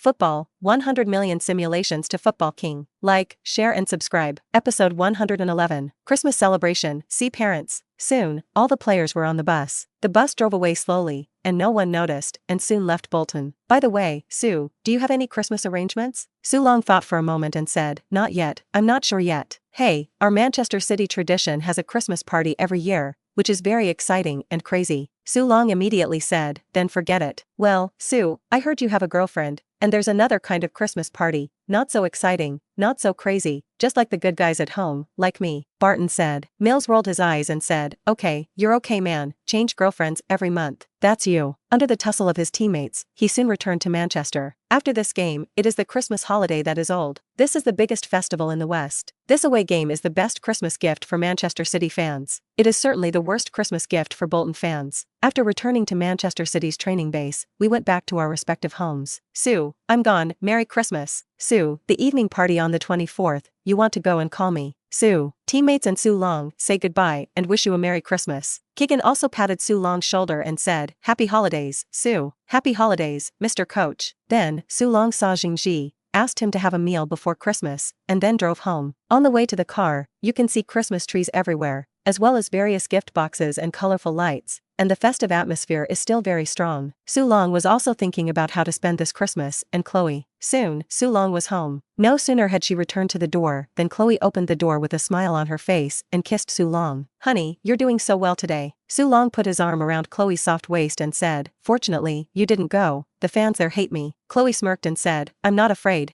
Football, 100 million simulations to Football King. Like, share and subscribe. Episode 111. Christmas celebration. See parents. Soon, all the players were on the bus. The bus drove away slowly, and no one noticed, and soon left Bolton. By the way, Sue, do you have any Christmas arrangements? Sue Long thought for a moment and said, not yet, I'm not sure yet. Hey, our Manchester City tradition has a Christmas party every year, which is very exciting and crazy. Sue Long immediately said, then forget it. Well, Sue, I heard you have a girlfriend, and there's another kind of Christmas party, not so exciting, not so crazy, just like the good guys at home, like me, Barton said. Mills rolled his eyes and said, okay, you're okay man, change girlfriends every month. That's you. Under the tussle of his teammates, he soon returned to Manchester. After this game, it is the Christmas holiday that is old. This is the biggest festival in the West. This away game is the best Christmas gift for Manchester City fans. It is certainly the worst Christmas gift for Bolton fans. After returning to Manchester City's training base, we went back to our respective homes. Sue, I'm gone, Merry Christmas. Sue, the evening party on the 24th, you want to go and call me. Sue, teammates and Sue Long say goodbye and wish you a Merry Christmas. Keegan also patted Sue Long's shoulder and said, Happy Holidays, Sue. Happy Holidays, Mr. Coach. Then, Sue Long saw Jingji, asked him to have a meal before Christmas, and then drove home. On the way to the car, you can see Christmas trees everywhere, as well as various gift boxes and colorful lights, and the festive atmosphere is still very strong. Sue Long was also thinking about how to spend this Christmas, and Chloe. Soon, Sue Long was home. No sooner had she returned to the door than Chloe opened the door with a smile on her face and kissed Sue Long. Honey, you're doing so well today. Sue Long put his arm around Chloe's soft waist and said, fortunately, you didn't go. The fans there hate me. Chloe smirked and said, I'm not afraid.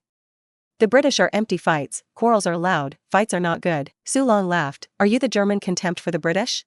The British are empty fights, quarrels are loud, fights are not good. Sue Long laughed. Are you the German contempt for the British?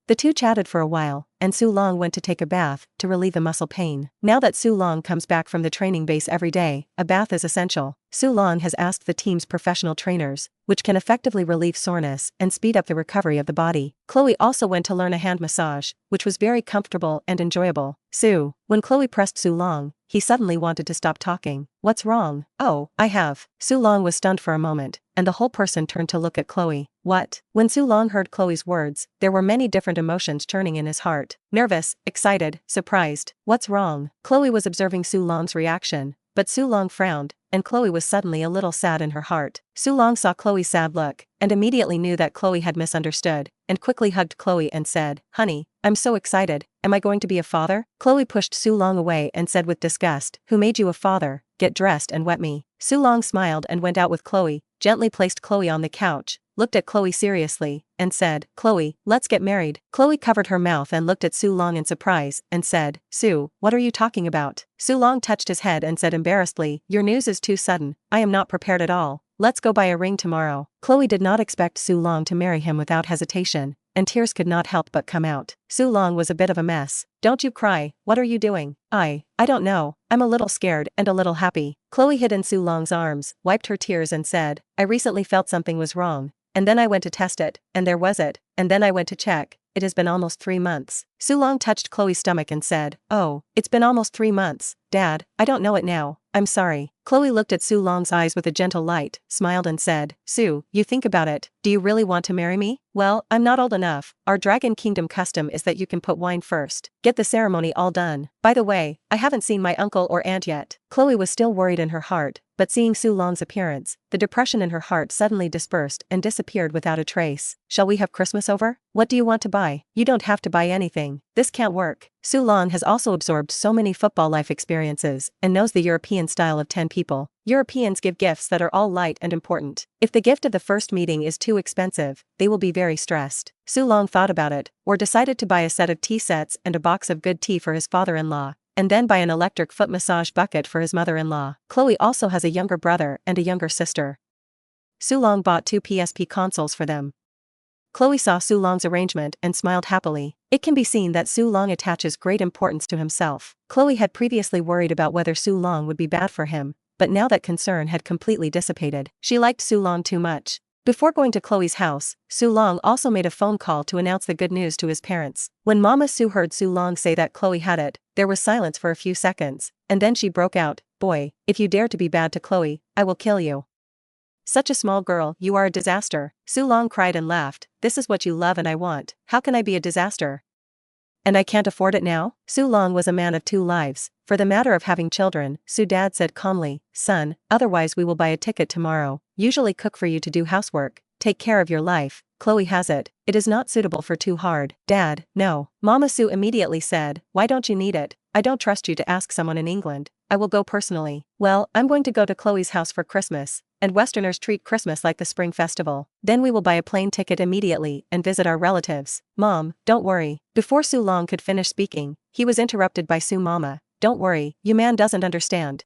The two chatted for a while, and Sue Long went to take a bath to relieve the muscle pain. Now that Sue Long comes back from the training base every day, a bath is essential. Sue Long has asked the team's professional trainers, which can effectively relieve soreness and speed up the recovery of the body. Chloe also went to learn a hand massage, which was very comfortable and enjoyable. Sue, when Chloe pressed Sue Long, he suddenly wanted to stop talking. What's wrong? Oh, I have. Sue Long was stunned for a moment, and the whole person turned to look at Chloe. What? When Sue Long heard Chloe's words, there were many different emotions churning in his heart. Nervous, excited, surprised. What's wrong? Chloe was observing Sue Long's reaction, but Sue Long frowned, and Chloe was suddenly a little sad in her heart. Sue Long saw Chloe's sad look, and immediately knew that Chloe had misunderstood, and quickly hugged Chloe and said, Honey, I'm so excited, am I going to be a father? Chloe pushed Sue Long away and said with disgust, Who made you a father? Get dressed and wet me. Sue Long smiled and went out with Chloe, gently placed Chloe on the couch, looked at Chloe seriously, and said, Chloe, let's get married. Chloe covered her mouth and looked at Sue Long in surprise, and said, Sue, what are you talking about? Sue Long touched his head and said embarrassedly, Your news is too sudden, I am not prepared at all. Let's go buy a ring tomorrow. Chloe did not expect Sue Long to marry him without hesitation, and tears could not help but come out. Sue Long was a bit of a mess. Don't you cry, what are you doing? I don't know, I'm a little scared and a little happy. Chloe hid in Sue Long's arms, wiped her tears and said, I recently felt something was wrong, and then I went to test it, and there was it, and then I went to check. It has been almost 3 months. Sue Long touched Chloe's stomach and said, Oh, it's been almost 3 months, Dad, I don't know it now, I'm sorry. Chloe looked at Sue Long's eyes with a gentle light, smiled and said, Sue, you think about it, do you really want to marry me? Well, I'm not old enough. Our Dragon Kingdom custom is that you can put wine first. Get the ceremony all done. By the way, I haven't seen my uncle or aunt yet. Chloe was still worried in her heart, but seeing Sue Long's appearance, the depression in her heart suddenly dispersed and disappeared without a trace. Shall we have Christmas over? What do you want to buy? You don't have to buy anything. This can't work. Sue Long has also absorbed so many football life experiences and knows the European style of 10 people. Europeans give gifts that are all light and important. If the gift of the first meeting is too expensive, they will be very stressed. Sue Long thought about it, or decided to buy a set of tea sets and a box of good tea for his father-in-law, and then buy an electric foot massage bucket for his mother-in-law. Chloe also has a younger brother and a younger sister. Sue Long bought 2 PSP consoles for them. Chloe saw Sue Long's arrangement and smiled happily. It can be seen that Sue Long attaches great importance to himself. Chloe had previously worried about whether Sue Long would be bad for him, but now that concern had completely dissipated. She liked Sue Long too much. Before going to Chloe's house, Sue Long also made a phone call to announce the good news to his parents. When Mama Sue heard Sue Long say that Chloe had it, there was silence for a few seconds, and then she broke out, Boy, if you dare to be bad to Chloe, I will kill you. Such a small girl, you are a disaster. Sue Long cried and laughed. This is what you love and I want. How can I be a disaster? And I can't afford it now? Sue Long was a man of 2 lives, For the matter of having children, Su's dad said calmly, son, otherwise we will buy a ticket tomorrow, usually cook for you to do housework, take care of your life, Chloe has it, it is not suitable for too hard. Dad, no. Mama Su immediately said, why don't you need it? I don't trust you to ask someone in England. I will go personally. Well, I'm going to go to Chloe's house for Christmas, and Westerners treat Christmas like the Spring Festival. Then we will buy a plane ticket immediately and visit our relatives. Mom, don't worry. Before Su Long could finish speaking, he was interrupted by Su Mama. Don't worry, you man doesn't understand.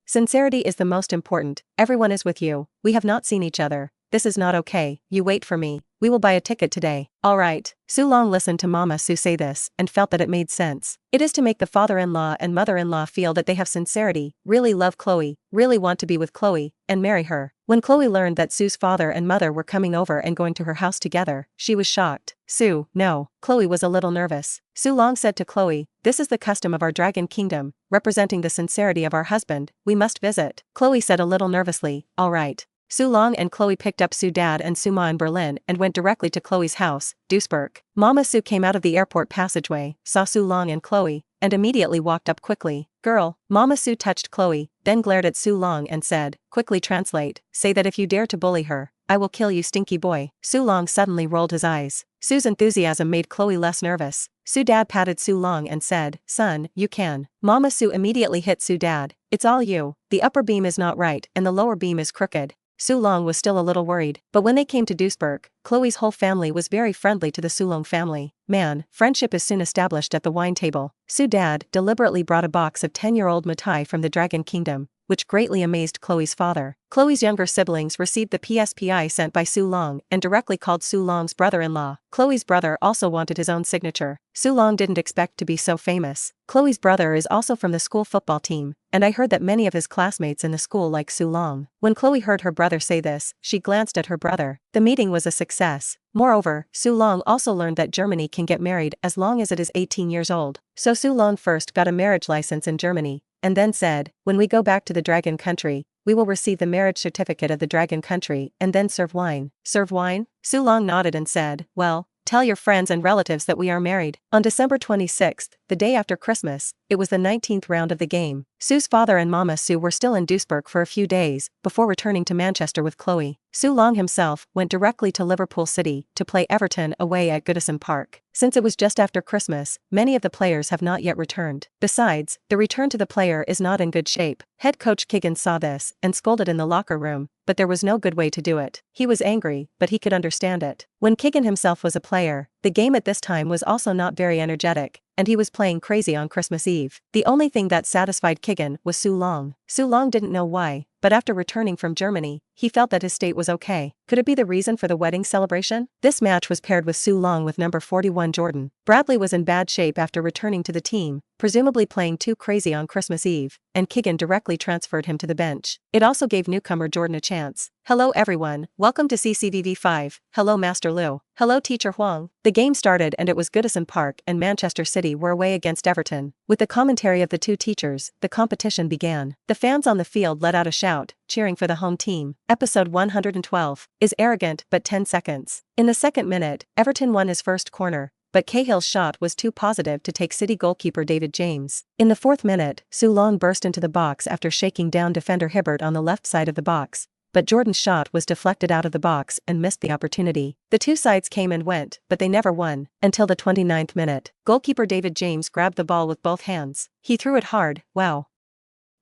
Sincerity is the most important. Everyone is with you. We have not seen each other. This is not okay. You wait for me. We will buy a ticket today. All right. Su Long listened to Mama Su say this and felt that it made sense. It is to make the father-in-law and mother-in-law feel that they have sincerity, really love Chloe, really want to be with Chloe, and marry her. When Chloe learned that Su's father and mother were coming over and going to her house together, she was shocked. Su, no. Chloe was a little nervous. Su Long said to Chloe, this is the custom of our Dragon Kingdom, representing the sincerity of our husband, we must visit. Chloe said a little nervously, all right. Su Long and Chloe picked up Su's dad and Su Ma in Berlin and went directly to Chloe's house, Duisburg. Mama Su came out of the airport passageway, saw Su Long and Chloe, and immediately walked up quickly. Girl, Mama Su touched Chloe, then glared at Su Long and said, quickly translate, say that if you dare to bully her, I will kill you stinky boy. Su Long suddenly rolled his eyes. Su's enthusiasm made Chloe less nervous. Su's dad patted Su Long and said, son, you can. Mama Su immediately hit Su's dad. It's all you. The upper beam is not right and the lower beam is crooked. Su Long was still a little worried, but when they came to Duisburg, Chloe's whole family was very friendly to the Su Long family. Man, friendship is soon established at the wine table. Su's dad deliberately brought a box of 10-year-old mitai from the Dragon Kingdom, which greatly amazed Chloe's father. Chloe's younger siblings received the PSPI sent by Su Long and directly called Su Long's brother-in-law. Chloe's brother also wanted his own signature. Su Long didn't expect to be so famous. Chloe's brother is also from the school football team, and I heard that many of his classmates in the school like Su Long. When Chloe heard her brother say this, she glanced at her brother. The meeting was a success. Moreover, Su Long also learned that Germany can get married as long as it is 18 years old. So Su Long first got a marriage license in Germany, and then said, when we go back to the Dragon Country, we will receive the marriage certificate of the Dragon Country and then serve wine. Serve wine? Su Long nodded and said, well, tell your friends and relatives that we are married. On December 26th, the day after Christmas, it was the 19th round of the game. Su's father and Mama Su were still in Duisburg for a few days, before returning to Manchester with Chloe. Su Long himself went directly to Liverpool City to play Everton away at Goodison Park. Since it was just after Christmas, many of the players have not yet returned. Besides, the return to the player is not in good shape. Head coach Keegan saw this and scolded in the locker room, but there was no good way to do it. He was angry, but he could understand it. When Keegan himself was a player, the game at this time was also not very energetic, and he was playing crazy on Christmas Eve. The only thing that satisfied Keegan was Su Long. Su Long didn't know why, but after returning from Germany, he felt that his state was okay. Could it be the reason for the wedding celebration? This match was paired with Su Long with number 41 Jordan. Bradley was in bad shape after returning to the team, presumably playing too crazy on Christmas Eve, and Keegan directly transferred him to the bench. It also gave newcomer Jordan a chance. Hello everyone, welcome to CCVV5, hello Master Liu, hello Teacher Huang. The game started and it was Goodison Park and Manchester City were away against Everton. With the commentary of the two teachers, the competition began. The fans on the field let out a shout, cheering for the home team. Episode 112 is arrogant but 10 seconds. In the second minute, Everton won his first corner, but Cahill's shot was too positive to take City goalkeeper David James. In the fourth minute, Su Long burst into the box after shaking down defender Hibbert on the left side of the box, but Jordan's shot was deflected out of the box and missed the opportunity. The two sides came and went, but they never won, until the 29th minute. Goalkeeper David James grabbed the ball with both hands. He threw it hard, wow.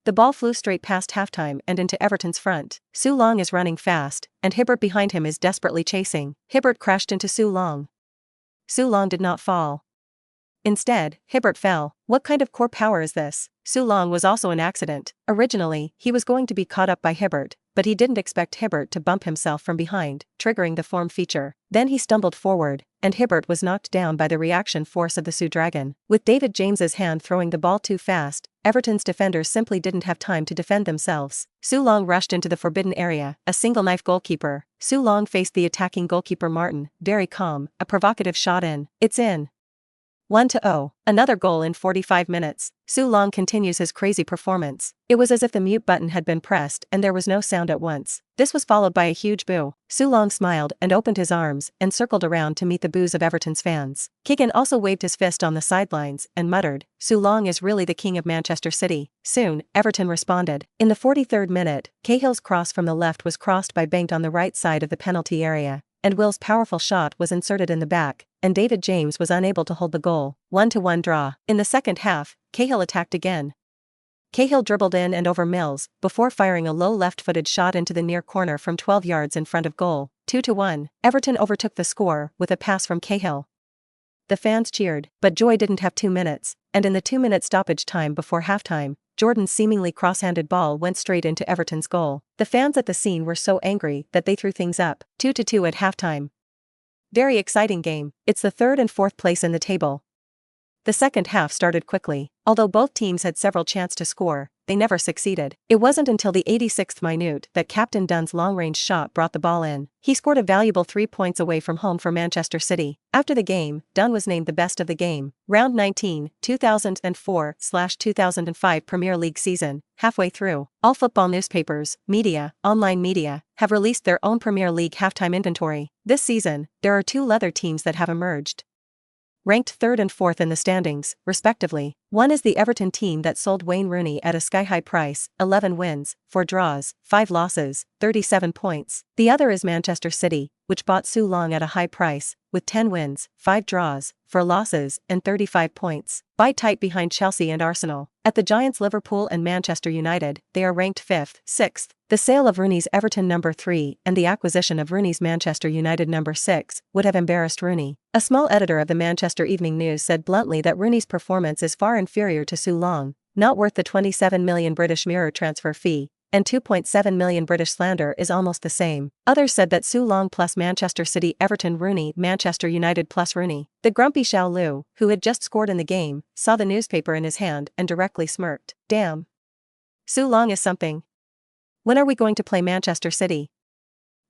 The ball flew straight past halftime and into Everton's front. Su Long is running fast, and Hibbert behind him is desperately chasing. Hibbert crashed into Su Long. Su Long did not fall. Instead, Hibbert fell. What kind of core power is this? Su Long was also an accident. Originally, he was going to be caught up by Hibbert, but he didn't expect Hibbert to bump himself from behind, triggering the form feature. Then he stumbled forward, and Hibbert was knocked down by the reaction force of the Su Dragon. With David James's hand throwing the ball too fast, Everton's defenders simply didn't have time to defend themselves. Su Long rushed into the forbidden area, a single knife goalkeeper. Su Long faced the attacking goalkeeper Martin, very calm, a provocative shot in. It's in. 1-0. Another goal in 45 minutes. Su Long continues his crazy performance. It was as if the mute button had been pressed and there was no sound at once. This was followed by a huge boo. Su Long smiled and opened his arms and circled around to meet the boos of Everton's fans. Keegan also waved his fist on the sidelines and muttered, "Su Long is really the king of Manchester City." Soon, Everton responded. In the 43rd minute, Cahill's cross from the left was crossed by Bengt on the right side of the penalty area, and Will's powerful shot was inserted in the back, and David James was unable to hold the goal. 1-1 draw. In the second half, Cahill attacked again. Cahill dribbled in and over Mills, before firing a low left-footed shot into the near corner from 12 yards in front of goal. 2-1. Everton overtook the score with a pass from Cahill. The fans cheered, but joy didn't have 2 minutes, and in the 2-minute stoppage time before halftime, Jordan's seemingly cross-handed ball went straight into Everton's goal. The fans at the scene were so angry that they threw things up. 2-2 at halftime. Very exciting game. It's the third and fourth place in the table. The second half started quickly. Although both teams had several chances to score, they never succeeded. It wasn't until the 86th minute that Captain Dunn's long-range shot brought the ball in. He scored a valuable 3 points away from home for Manchester City. After the game, Dunn was named the best of the game. Round 19, 2004/2005 Premier League season, halfway through. All football newspapers, media, online media, have released their own Premier League halftime inventory. This season, there are 2 leather teams that have emerged, ranked 3rd and 4th in the standings, respectively. One is the Everton team that sold Wayne Rooney at a sky-high price, 11 wins, 4 draws, 5 losses, 37 points. The other is Manchester City, which bought Su Long at a high price, with 10 wins, 5 draws, 4 losses, and 35 points. By tight behind Chelsea and Arsenal. At the Giants, Liverpool and Manchester United, they are ranked 5th, 6th. The sale of Rooney's Everton number 3 and the acquisition of Rooney's Manchester United number 6 would have embarrassed Rooney. A small editor of the Manchester Evening News said bluntly that Rooney's performance is far inferior to Su Long, not worth the 27 million British Mirror transfer fee, and 2.7 million British slander is almost the same. Others said that Su Long plus Manchester City, Everton, Rooney, Manchester United plus Rooney. The grumpy Xiao Lu, who had just scored in the game, saw the newspaper in his hand and directly smirked. Damn. Su Long is something. When are we going to play Manchester City?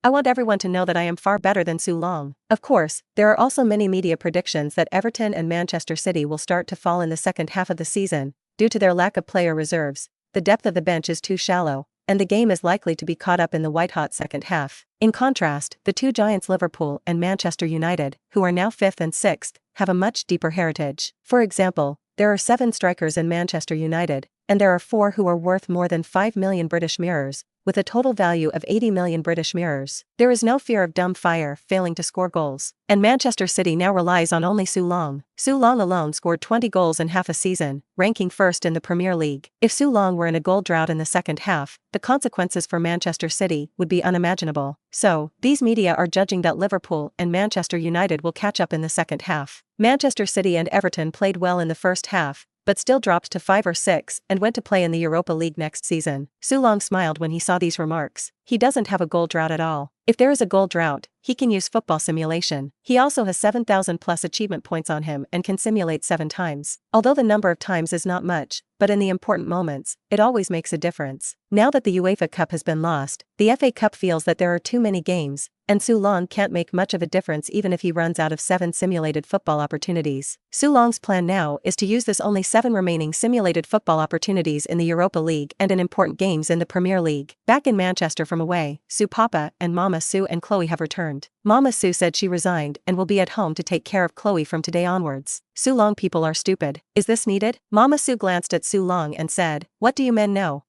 I want everyone to know that I am far better than Su Long. Of course, there are also many media predictions that Everton and Manchester City will start to fall in the second half of the season, due to their lack of player reserves. The depth of the bench is too shallow, and the game is likely to be caught up in the white-hot second half. In contrast, the 2 giants Liverpool and Manchester United, who are now 5th and 6th, have a much deeper heritage. For example, there are 7 strikers in Manchester United, and there are 4 who are worth more than 5 million British mirrors, with a total value of 80 million British mirrors. There is no fear of dumb fire failing to score goals. And Manchester City now relies on only Su Long. Su Long alone scored 20 goals in half a season, ranking 1st in the Premier League. If Su Long were in a goal drought in the second half, the consequences for Manchester City would be unimaginable. So, these media are judging that Liverpool and Manchester United will catch up in the second half. Manchester City and Everton played well in the first half, but still dropped to 5 or 6 and went to play in the Europa League next season. Su Long smiled when he saw these remarks. He doesn't have a goal drought at all. If there is a goal drought, he can use football simulation. He also has 7,000 plus achievement points on him and can simulate 7 times. Although the number of times is not much, but in the important moments, it always makes a difference. Now that the UEFA Cup has been lost, the FA Cup feels that there are too many games, and Su Long can't make much of a difference even if he runs out of 7 simulated football opportunities. Su Long's plan now is to use this only 7 remaining simulated football opportunities in the Europa League and in important games in the Premier League. Back in Manchester from away, Su Papa and Mama Su and Chloe have returned. Mama Su said she resigned and will be at home to take care of Chloe from today onwards. Su Long people are stupid. Is this needed? Mama Su glanced at Su Long and said, "What do you men know?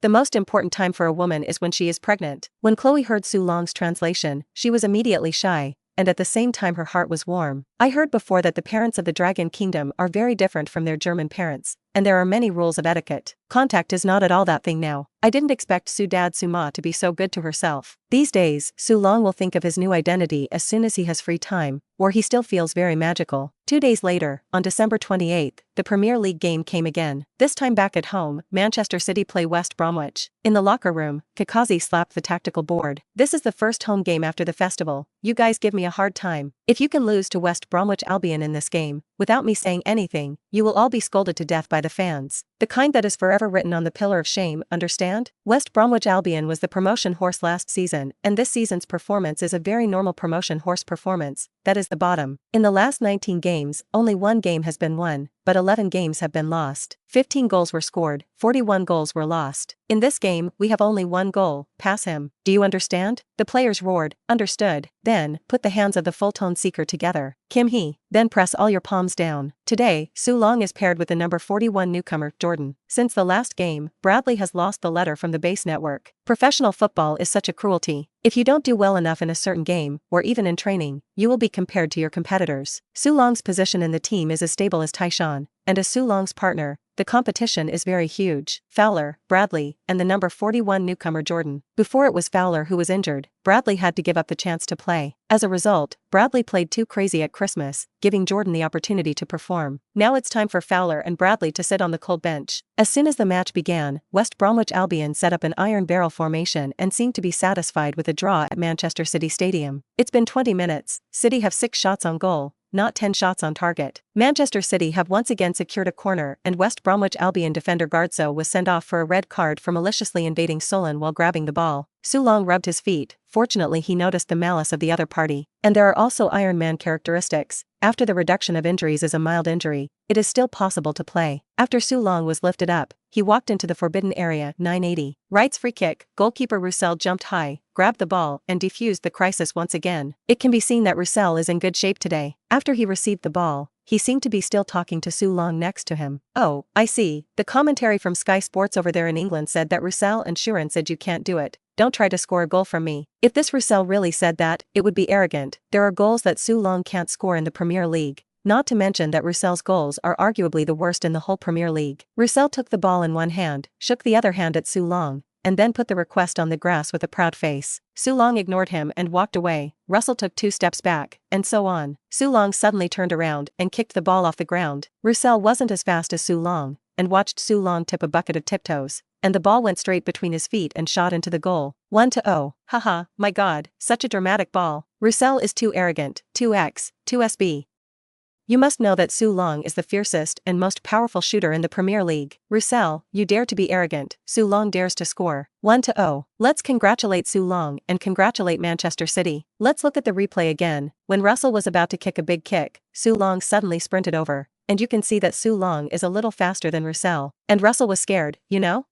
The most important time for a woman is when she is pregnant." When Chloe heard Su Long's translation, she was immediately shy, and at the same time her heart was warm. I heard before that the parents of the Dragon Kingdom are very different from their German parents, and there are many rules of etiquette. Contact is not at all that thing now. I didn't expect Su Dad Su Ma to be so good to herself. These days, Su Long will think of his new identity as soon as he has free time, or he still feels very magical. 2 days later, on December 28th, the Premier League game came again. This time back at home, Manchester City play West Bromwich. In the locker room, Kakazi slapped the tactical board. "This is the first home game after the festival. You guys give me a hard time. If you can lose to West Bromwich Albion in this game, without me saying anything, you will all be scolded to death by the fans. The kind that is forever written on the pillar of shame, understand? West Bromwich Albion was the promotion horse last season, and this season's performance is a very normal promotion horse performance, that is the bottom. In the last 19 games, only one game has been won, but 11 games have been lost. 15 goals were scored, 41 goals were lost. In this game, we have only one goal, pass him. Do you understand? The players roared, understood. Then, put the hands of the full-tone seeker together. Kim Hee. Then press all your palms down. Today, Su Long is paired with the number 41 newcomer, Jordan. Since the last game, Bradley has lost the letter from the base network. Professional football is such a cruelty. If you don't do well enough in a certain game, or even in training, you will be compared to your competitors. Su Long's position in the team is as stable as Taishan, and as Su Long's partner, the competition is very huge. Fowler, Bradley, and the number 41 newcomer Jordan. Before it was Fowler who was injured, Bradley had to give up the chance to play. As a result, Bradley played too crazy at Christmas, giving Jordan the opportunity to perform. Now it's time for Fowler and Bradley to sit on the cold bench. As soon as the match began, West Bromwich Albion set up an iron barrel formation and seemed to be satisfied with a draw at Manchester City Stadium. It's been 20 minutes, City have 6 shots on goal, not 10 shots on target. Manchester City have once again secured a corner, and West Bromwich Albion defender Gardso was sent off for a red card for maliciously invading Solon while grabbing the ball. Su Long rubbed his feet. Fortunately, he noticed the malice of the other party. And there are also Iron Man characteristics. After the reduction of injuries is a mild injury, it is still possible to play. After Su Long was lifted up, he walked into the forbidden area, 980. Wright's free kick, goalkeeper Roussel jumped high, grabbed the ball, and defused the crisis once again. It can be seen that Roussel is in good shape today. After he received the ball, he seemed to be still talking to Su Long next to him. Oh, I see. The commentary from Sky Sports over there in England said that Roussel and Sheeran said you can't do it. Don't try to score a goal from me. If this Roussel really said that, it would be arrogant. There are goals that Su Long can't score in the Premier League. Not to mention that Roussel's goals are arguably the worst in the whole Premier League. Roussel took the ball in one hand, shook the other hand at Su Long, and then put the request on the grass with a proud face. Su Long ignored him and walked away. Russell took 2 steps back, and so on. Su Long suddenly turned around and kicked the ball off the ground. Roussel wasn't as fast as Su Long, and watched Su Long tip a bucket of tiptoes, and the ball went straight between his feet and shot into the goal. 1-0. Haha, my god, such a dramatic ball. Roussel is too arrogant. 2x, 2SB. You must know that Su Long is the fiercest and most powerful shooter in the Premier League. Roussel, you dare to be arrogant. Su Long dares to score. 1-0. Let's congratulate Su Long and congratulate Manchester City. Let's look at the replay again. When Russell was about to kick a big kick, Su Long suddenly sprinted over, and you can see that Su Long is a little faster than Roussel. And Russell was scared, you know?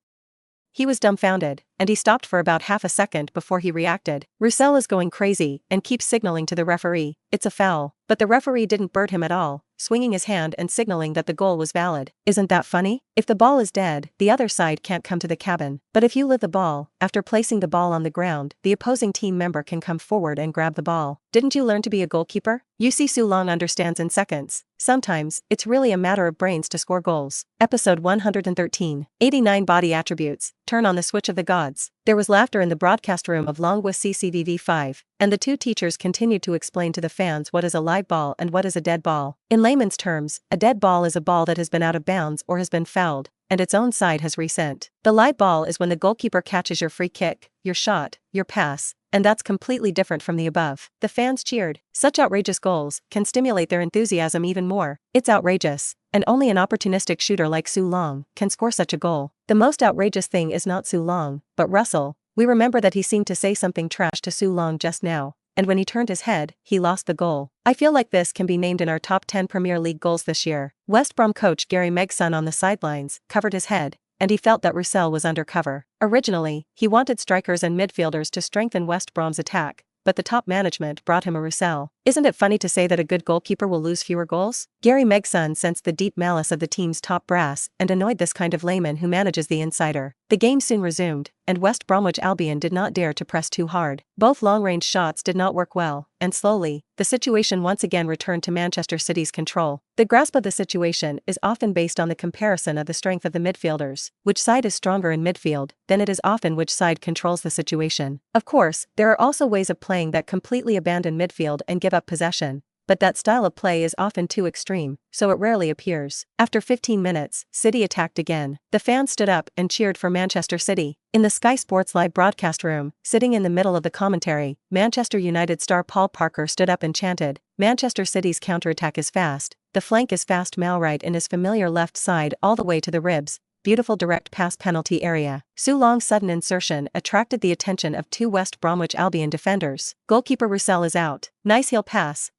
He was dumbfounded, and he stopped for about half a second before he reacted. Roussel is going crazy and keeps signaling to the referee, it's a foul. But the referee didn't bird him at all, swinging his hand and signaling that the goal was valid. Isn't that funny? If the ball is dead, the other side can't come to the cabin. But if you live the ball, after placing the ball on the ground, the opposing team member can come forward and grab the ball. Didn't you learn to be a goalkeeper? You see, Su Long understands in seconds. Sometimes, it's really a matter of brains to score goals. Episode 113. 89 Body Attributes. Turn on the switch of the gods. There was laughter in the broadcast room of Longwith CCVV5, and the 2 teachers continued to explain to the fans what is a live ball and what is a dead ball. In layman's terms, a dead ball is a ball that has been out of bounds or has been fouled, and its own side has resent. The live ball is when the goalkeeper catches your free kick, your shot, your pass, and that's completely different from the above. The fans cheered. Such outrageous goals can stimulate their enthusiasm even more. It's outrageous, and only an opportunistic shooter like Su Long can score such a goal. The most outrageous thing is not Su Long, but Russell. We remember that he seemed to say something trash to Su Long just now, and when he turned his head, he lost the goal. I feel like this can be named in our top 10 Premier League goals this year. West Brom coach Gary Megson on the sidelines covered his head, and he felt that Roussel was undercover. Originally, he wanted strikers and midfielders to strengthen West Brom's attack, but the top management brought him a Roussel. Isn't it funny to say that a good goalkeeper will lose fewer goals? Gary Megson sensed the deep malice of the team's top brass and annoyed this kind of layman who manages the insider. The game soon resumed, and West Bromwich Albion did not dare to press too hard. Both long-range shots did not work well, and slowly, the situation once again returned to Manchester City's control. The grasp of the situation is often based on the comparison of the strength of the midfielders. Which side is stronger in midfield, then it is often which side controls the situation. Of course, there are also ways of playing that completely abandon midfield and give up possession, but that style of play is often too extreme, so it rarely appears. After 15 minutes, City attacked again. The fans stood up and cheered for Manchester City. In the Sky Sports live broadcast room, sitting in the middle of the commentary, Manchester United star Paul Parker stood up and chanted, "Manchester City's counterattack is fast. The flank is fast, Mal right in his familiar left side all the way to the ribs. Beautiful direct pass penalty area." Su Long's sudden insertion attracted the attention of two West Bromwich Albion defenders. Goalkeeper Roussel is out. Nice heel pass.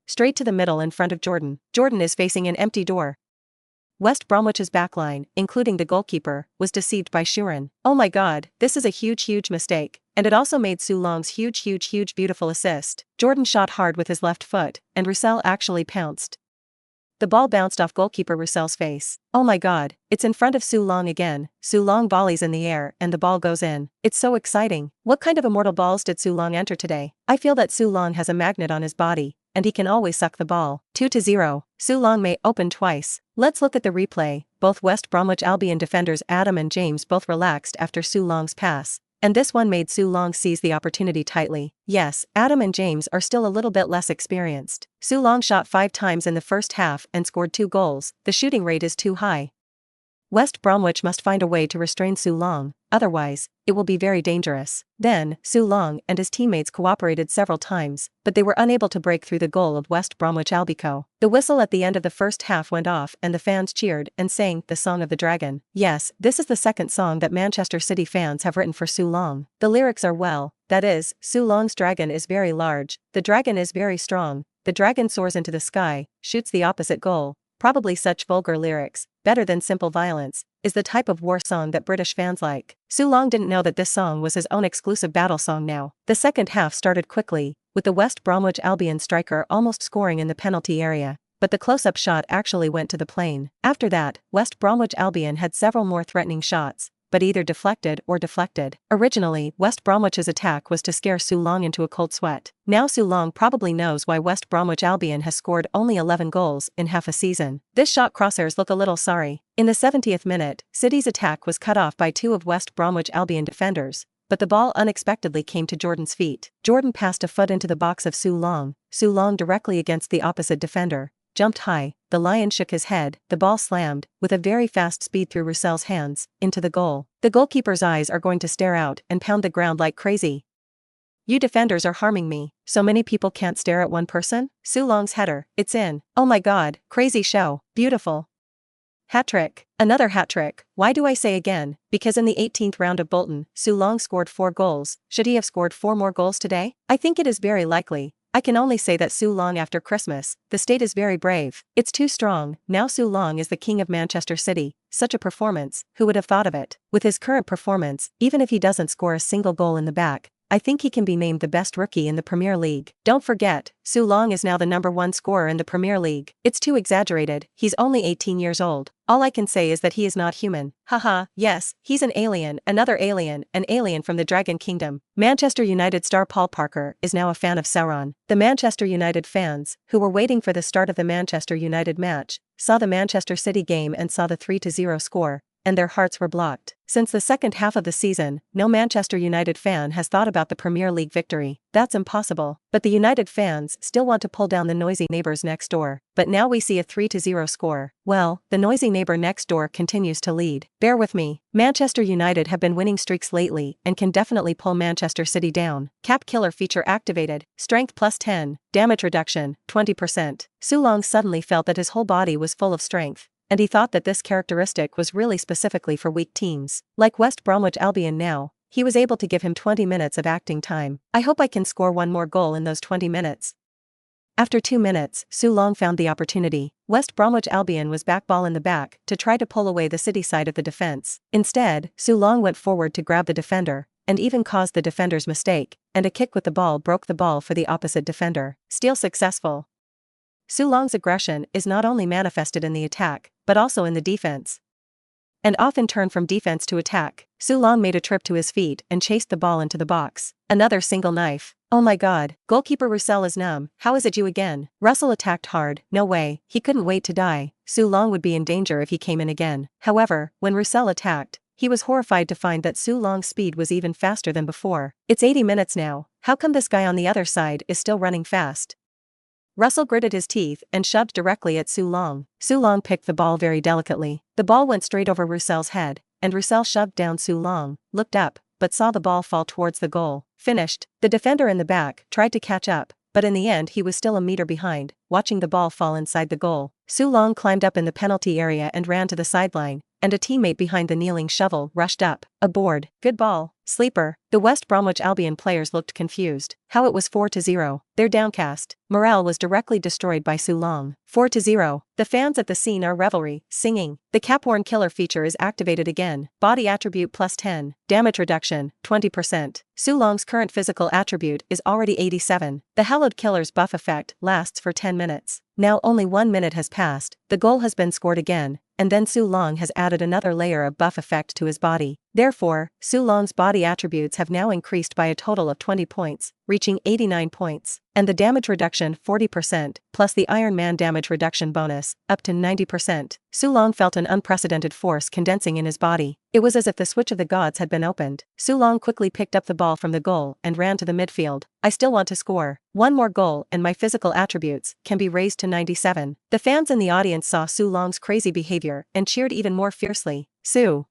Straight to the middle in front of Jordan. Jordan is facing an empty door. West Bromwich's backline, including the goalkeeper, was deceived by Sheeran. Oh my god, this is a huge mistake. And it also made Su Long's huge beautiful assist. Jordan shot hard with his left foot, and Roussel actually pounced. The ball bounced off goalkeeper Roussel's face. Oh my god, it's in front of Su Long again. Su Long volleys in the air and the ball goes in. It's so exciting. What kind of immortal balls did Su Long enter today? I feel that Su Long has a magnet on his body, and he can always suck the ball. 2-0. Su Long may open twice. Let's look at the replay. Both West Bromwich Albion defenders Adam and James both relaxed after Su Long's pass. And this one made Su Long seize the opportunity tightly. Yes, Adam and James are still a little bit less experienced. Su Long shot 5 times in the first half and scored 2 goals. The shooting rate is too high. West Bromwich must find a way to restrain Su Long, otherwise, it will be very dangerous. Then, Su Long and his teammates cooperated several times, but they were unable to break through the goal of West Bromwich Albico. The whistle at the end of the first half went off and the fans cheered and sang the Song of the Dragon. Yes, this is the second song that Manchester City fans have written for Su Long. The lyrics are that is, Su Long's dragon is very large, the dragon is very strong, the dragon soars into the sky, shoots the opposite goal. Probably such vulgar lyrics, better than simple violence, is the type of war song that British fans like. Su Long didn't know that this song was his own exclusive battle song now. The second half started quickly, with the West Bromwich Albion striker almost scoring in the penalty area, but the close-up shot actually went to the plane. After that, West Bromwich Albion had several more threatening shots, but either deflected or deflected. Originally, West Bromwich's attack was to scare Su Long into a cold sweat. Now Su Long probably knows why West Bromwich Albion has scored only 11 goals in half a season. This shot crosshairs look a little sorry. In the 70th minute, City's attack was cut off by 2 of West Bromwich Albion defenders, but the ball unexpectedly came to Jordan's feet. Jordan passed a foot into the box of Su Long directly against the opposite defender. Jumped high, the Lion shook his head, the ball slammed, with a very fast speed through Roussel's hands, into the goal. The goalkeeper's eyes are going to stare out and pound the ground like crazy. You defenders are harming me. So many people can't stare at one person? Su Long's header, it's in. Oh my god, crazy show, beautiful. Hat-trick. Another hat-trick. Why do I say again? Because in the 18th round of Bolton, Su Long scored 4 goals. Should he have scored 4 more goals today? I think it is very likely. I can only say that Su Long after Christmas, the state is very brave. It's too strong. Now Su Long is the king of Manchester City. Such a performance, who would have thought of it? With his current performance, even if he doesn't score a single goal in the back, I think he can be named the best rookie in the Premier League. Don't forget, Su Long is now the #1 scorer in the Premier League. It's too exaggerated, he's only 18 years old. All I can say is that he is not human. Haha, yes, he's an alien, another alien, an alien from the Dragon Kingdom. Manchester United star Paul Parker is now a fan of Sauron. The Manchester United fans, who were waiting for the start of the Manchester United match, saw the Manchester City game and saw the 3-0 score, and their hearts were blocked. Since the second half of the season, no Manchester United fan has thought about the Premier League victory. That's impossible. But the United fans still want to pull down the noisy neighbors next door. But now we see a 3-0 score. Well, the noisy neighbor next door continues to lead. Bear with me. Manchester United have been winning streaks lately and can definitely pull Manchester City down. Cap killer feature activated. Strength +10. Damage reduction, 20%. Su Long suddenly felt that his whole body was full of strength, and he thought that this characteristic was really specifically for weak teams. Like West Bromwich Albion now, he was able to give him 20 minutes of acting time. I hope I can score 1 more goal in those 20 minutes. After 2 minutes, Su Long found the opportunity. West Bromwich Albion was back ball in the back to try to pull away the City side of the defense. Instead, Su Long went forward to grab the defender, and even caused the defender's mistake, and a kick with the ball broke the ball for the opposite defender. Steal successful. Su Long's aggression is not only manifested in the attack, but also in the defense, and often turned from defense to attack. Su Long made a trip to his feet and chased the ball into the box. Another single knife. Oh my god, goalkeeper Roussel is numb. How is it you again? Russell attacked hard. No way, he couldn't wait to die. Su Long would be in danger if he came in again. However, when Roussel attacked, he was horrified to find that Su Long's speed was even faster than before. It's 80 minutes now. How come this guy on the other side is still running fast? Russell gritted his teeth and shoved directly at Su Long. Su Long picked the ball very delicately. The ball went straight over Roussell's head, and Roussel shoved down Su Long, looked up, but saw the ball fall towards the goal. Finished. The defender in the back tried to catch up, but in the end he was still a meter behind, watching the ball fall inside the goal. Su Long climbed up in the penalty area and ran to the sideline, and a teammate behind the kneeling shovel rushed up. Aboard. Good ball. Sleeper. The West Bromwich Albion players looked confused. How it was 4-0. They're downcast. Morale was directly destroyed by Su Long. 4-0. The fans at the scene are revelry, singing. The Cap-Worn Killer feature is activated again. Body attribute plus 10. Damage reduction, 20%. Su Long's current physical attribute is already 87. The Hallowed Killer's buff effect lasts for 10 minutes. Now only 1 minute has passed, the goal has been scored again, and then Su Long has added another layer of buff effect to his body. Therefore, Su Long's body attributes have now increased by a total of 20 points, reaching 89 points, and the damage reduction 40%, plus the Iron Man damage reduction bonus, up to 90%. Su Long felt an unprecedented force condensing in his body. It was as if the switch of the gods had been opened. Su Long quickly picked up the ball from the goal and ran to the midfield. I still want to score. One more goal and my physical attributes can be raised to 97. The fans in the audience saw Su Long's crazy behavior and cheered even more fiercely. Su.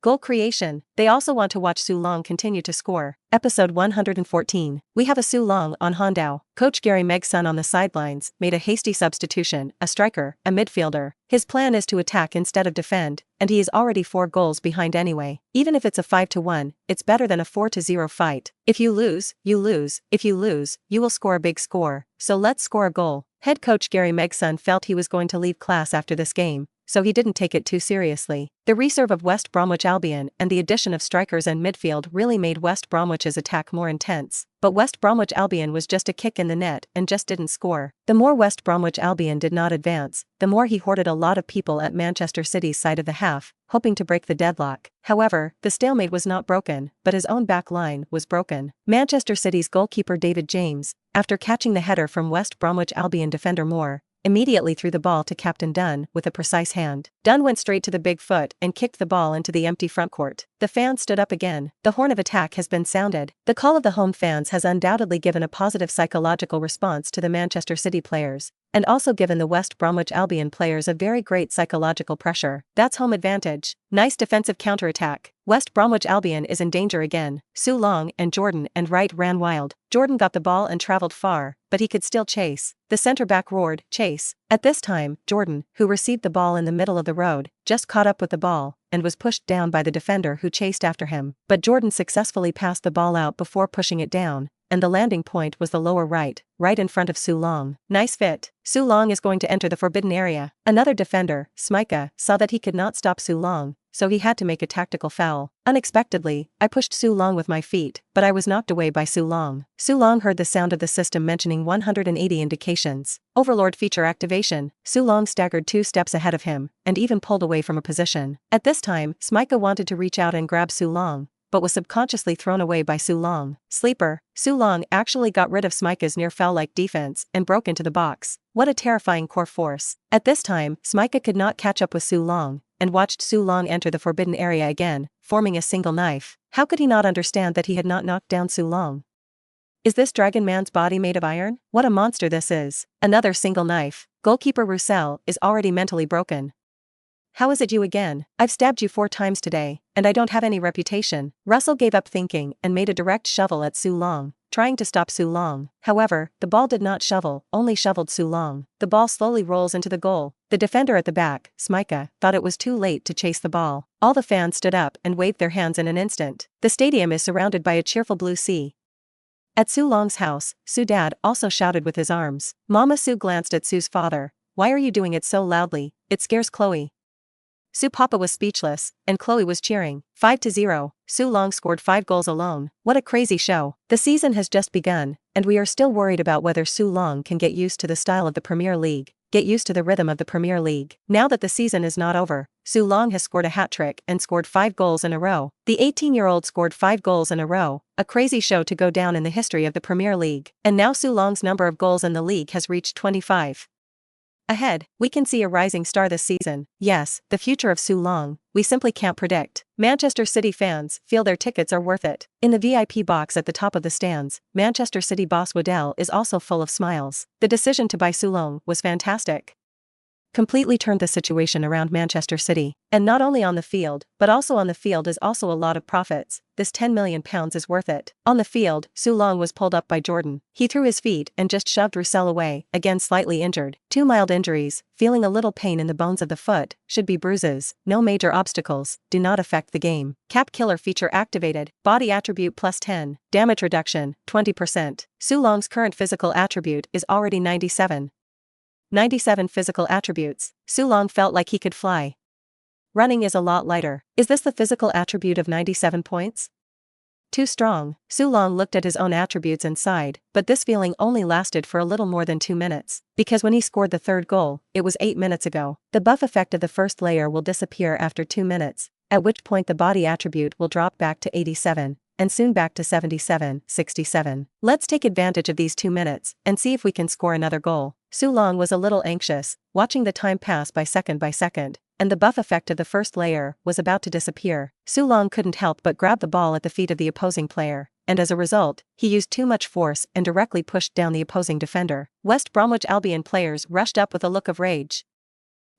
Goal creation. They also want to watch Su Long continue to score. Episode 114. We have a Su Long on Hondao. Coach Gary Megson on the sidelines made a hasty substitution, a striker, a midfielder. His plan is to attack instead of defend, and he is already 4 goals behind anyway. Even if it's a 5-1, it's better than a 4-0 fight. If you lose, you lose. If you lose, you will score a big score. So let's score a goal. Head coach Gary Megson felt he was going to leave class after this game, so he didn't take it too seriously. The reserve of West Bromwich Albion and the addition of strikers and midfield really made West Bromwich's attack more intense, but West Bromwich Albion was just a kick in the net and just didn't score. The more West Bromwich Albion did not advance, the more he hoarded a lot of people at Manchester City's side of the half, hoping to break the deadlock. However, the stalemate was not broken, but his own back line was broken. Manchester City's goalkeeper David James, after catching the header from West Bromwich Albion defender Moore, immediately threw the ball to Captain Dunn with a precise hand. Dunn went straight to the big foot and kicked the ball into the empty front court. The fans stood up again. The horn of attack has been sounded. The call of the home fans has undoubtedly given a positive psychological response to the Manchester City players, and also given the West Bromwich Albion players a very great psychological pressure. That's home advantage. Nice defensive counterattack. West Bromwich Albion is in danger again. Su Long and Jordan and Wright ran wild. Jordan got the ball and traveled far, but he could still chase. The centre-back roared, "Chase." At this time, Jordan, who received the ball in the middle of the road, just caught up with the ball, and was pushed down by the defender who chased after him. But Jordan successfully passed the ball out before pushing it down, and the landing point was the lower right in front of Su Long. Nice fit. Su Long is going to enter the forbidden area. Another defender, Smika, saw that he could not stop Su Long, so he had to make a tactical foul. Unexpectedly, I pushed Su Long with my feet, but I was knocked away by Su Long. Su Long heard the sound of the system mentioning 180 indications. Overlord feature activation. Su Long staggered 2 steps ahead of him, and even pulled away from a position. At this time, Smika wanted to reach out and grab Su Long, but was subconsciously thrown away by Su Long. Sleeper. Su Long actually got rid of Smika's near foul-like defense and broke into the box. What a terrifying core force. At this time, Smika could not catch up with Su Long, and watched Su Long enter the forbidden area again, forming a single knife. How could he not understand that he had not knocked down Su Long? Is this Dragon Man's body made of iron? What a monster this is. Another single knife. Goalkeeper Roussel is already mentally broken. How is it you again? I've stabbed you 4 times today, and I don't have any reputation. Russell gave up thinking and made a direct shovel at Su Long, trying to stop Su Long. However, the ball did not shovel, only shoveled Su Long. The ball slowly rolls into the goal. The defender at the back, Smika, thought it was too late to chase the ball. All the fans stood up and waved their hands in an instant. The stadium is surrounded by a cheerful blue sea. At Su Long's house, Su Dad also shouted with his arms. Mama Su glanced at Su's father. Why are you doing it so loudly? It scares Chloe. Su Papa was speechless, and Chloe was cheering. 5-0. Su Long scored 5 goals alone. What a crazy show. The season has just begun, and we are still worried about whether Su Long can get used to the style of the Premier League, get used to the rhythm of the Premier League. Now that the season is not over, Su Long has scored a hat-trick and scored 5 goals in a row. The 18-year-old scored 5 goals in a row, a crazy show to go down in the history of the Premier League. And now Su Long's number of goals in the league has reached 25. Ahead, we can see a rising star this season. Yes, the future of Su Long, we simply can't predict. Manchester City fans feel their tickets are worth it. In the VIP box at the top of the stands, Manchester City boss Waddell is also full of smiles. The decision to buy Su Long was fantastic. Completely turned the situation around Manchester City. And not only on the field, but also on the field is also a lot of profits. This £10 million is worth it. On the field, Su Long was pulled up by Jordan. He threw his feet and just shoved Roussel away, again slightly injured. 2 mild injuries, feeling a little pain in the bones of the foot, should be bruises, no major obstacles, do not affect the game. Cap killer feature activated, body attribute plus 10, damage reduction, 20%. Su Long's current physical attribute is already 97. 97 physical attributes. Su Long felt like he could fly. Running is a lot lighter. Is this the physical attribute of 97 points? Too strong. Su Long looked at his own attributes and sighed, but this feeling only lasted for a little more than 2 minutes. Because when he scored the third goal, it was 8 minutes ago. The buff effect of the first layer will disappear after 2 minutes, at which point the body attribute will drop back to 87. And soon back to 77, 67. Let's take advantage of these 2 minutes and see if we can score another goal. Su Long was a little anxious, watching the time pass by second, and the buff effect of the first layer was about to disappear. Su Long couldn't help but grab the ball at the feet of the opposing player, and as a result, he used too much force and directly pushed down the opposing defender. West Bromwich Albion players rushed up with a look of rage.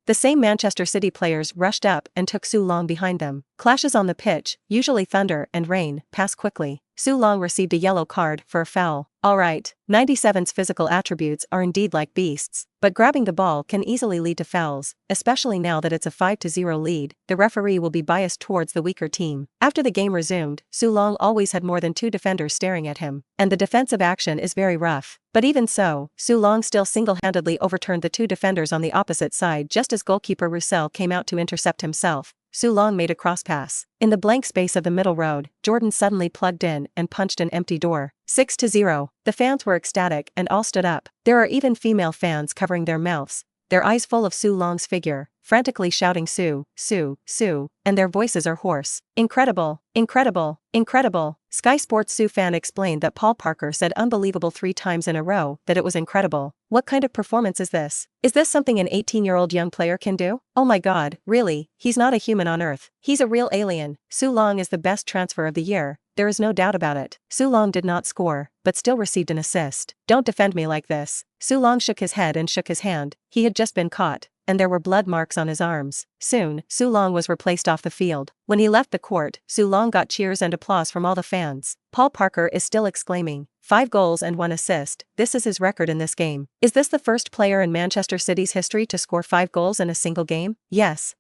The same Manchester City players rushed up and took Su Long behind them. Clashes on the pitch, usually thunder and rain, pass quickly. Su Long received a yellow card for a foul. Alright, 97's physical attributes are indeed like beasts, but grabbing the ball can easily lead to fouls, especially now that it's a 5-0 lead. The referee will be biased towards the weaker team. After the game resumed, Su Long always had more than 2 defenders staring at him, and the defensive action is very rough. But even so, Su Long still single-handedly overturned the 2 defenders on the opposite side just as goalkeeper Roussel came out to intercept himself. Su Long made a cross pass. In the blank space of the middle road, Jordan suddenly plugged in and punched an empty door. 6-0. The fans were ecstatic and all stood up. There are even female fans covering their mouths, their eyes full of Su Long's figure, frantically shouting Su, Su, Su, and their voices are hoarse. Incredible, incredible, incredible. Sky Sports Su fan explained that Paul Parker said unbelievable 3 times in a row, that it was incredible. What kind of performance is this? Is this something an 18-year-old young player can do? Oh my god, really, he's not a human on earth. He's a real alien. Su Long is the best transfer of the year. There is no doubt about it. Su Long did not score, but still received an assist. Don't defend me like this. Su Long shook his head and shook his hand. He had just been caught, and there were blood marks on his arms. Soon, Su Long was replaced off the field. When he left the court, Su Long got cheers and applause from all the fans. Paul Parker is still exclaiming, 5 goals and 1 assist, this is his record in this game. Is this the first player in Manchester City's history to score 5 goals in a single game? Yes.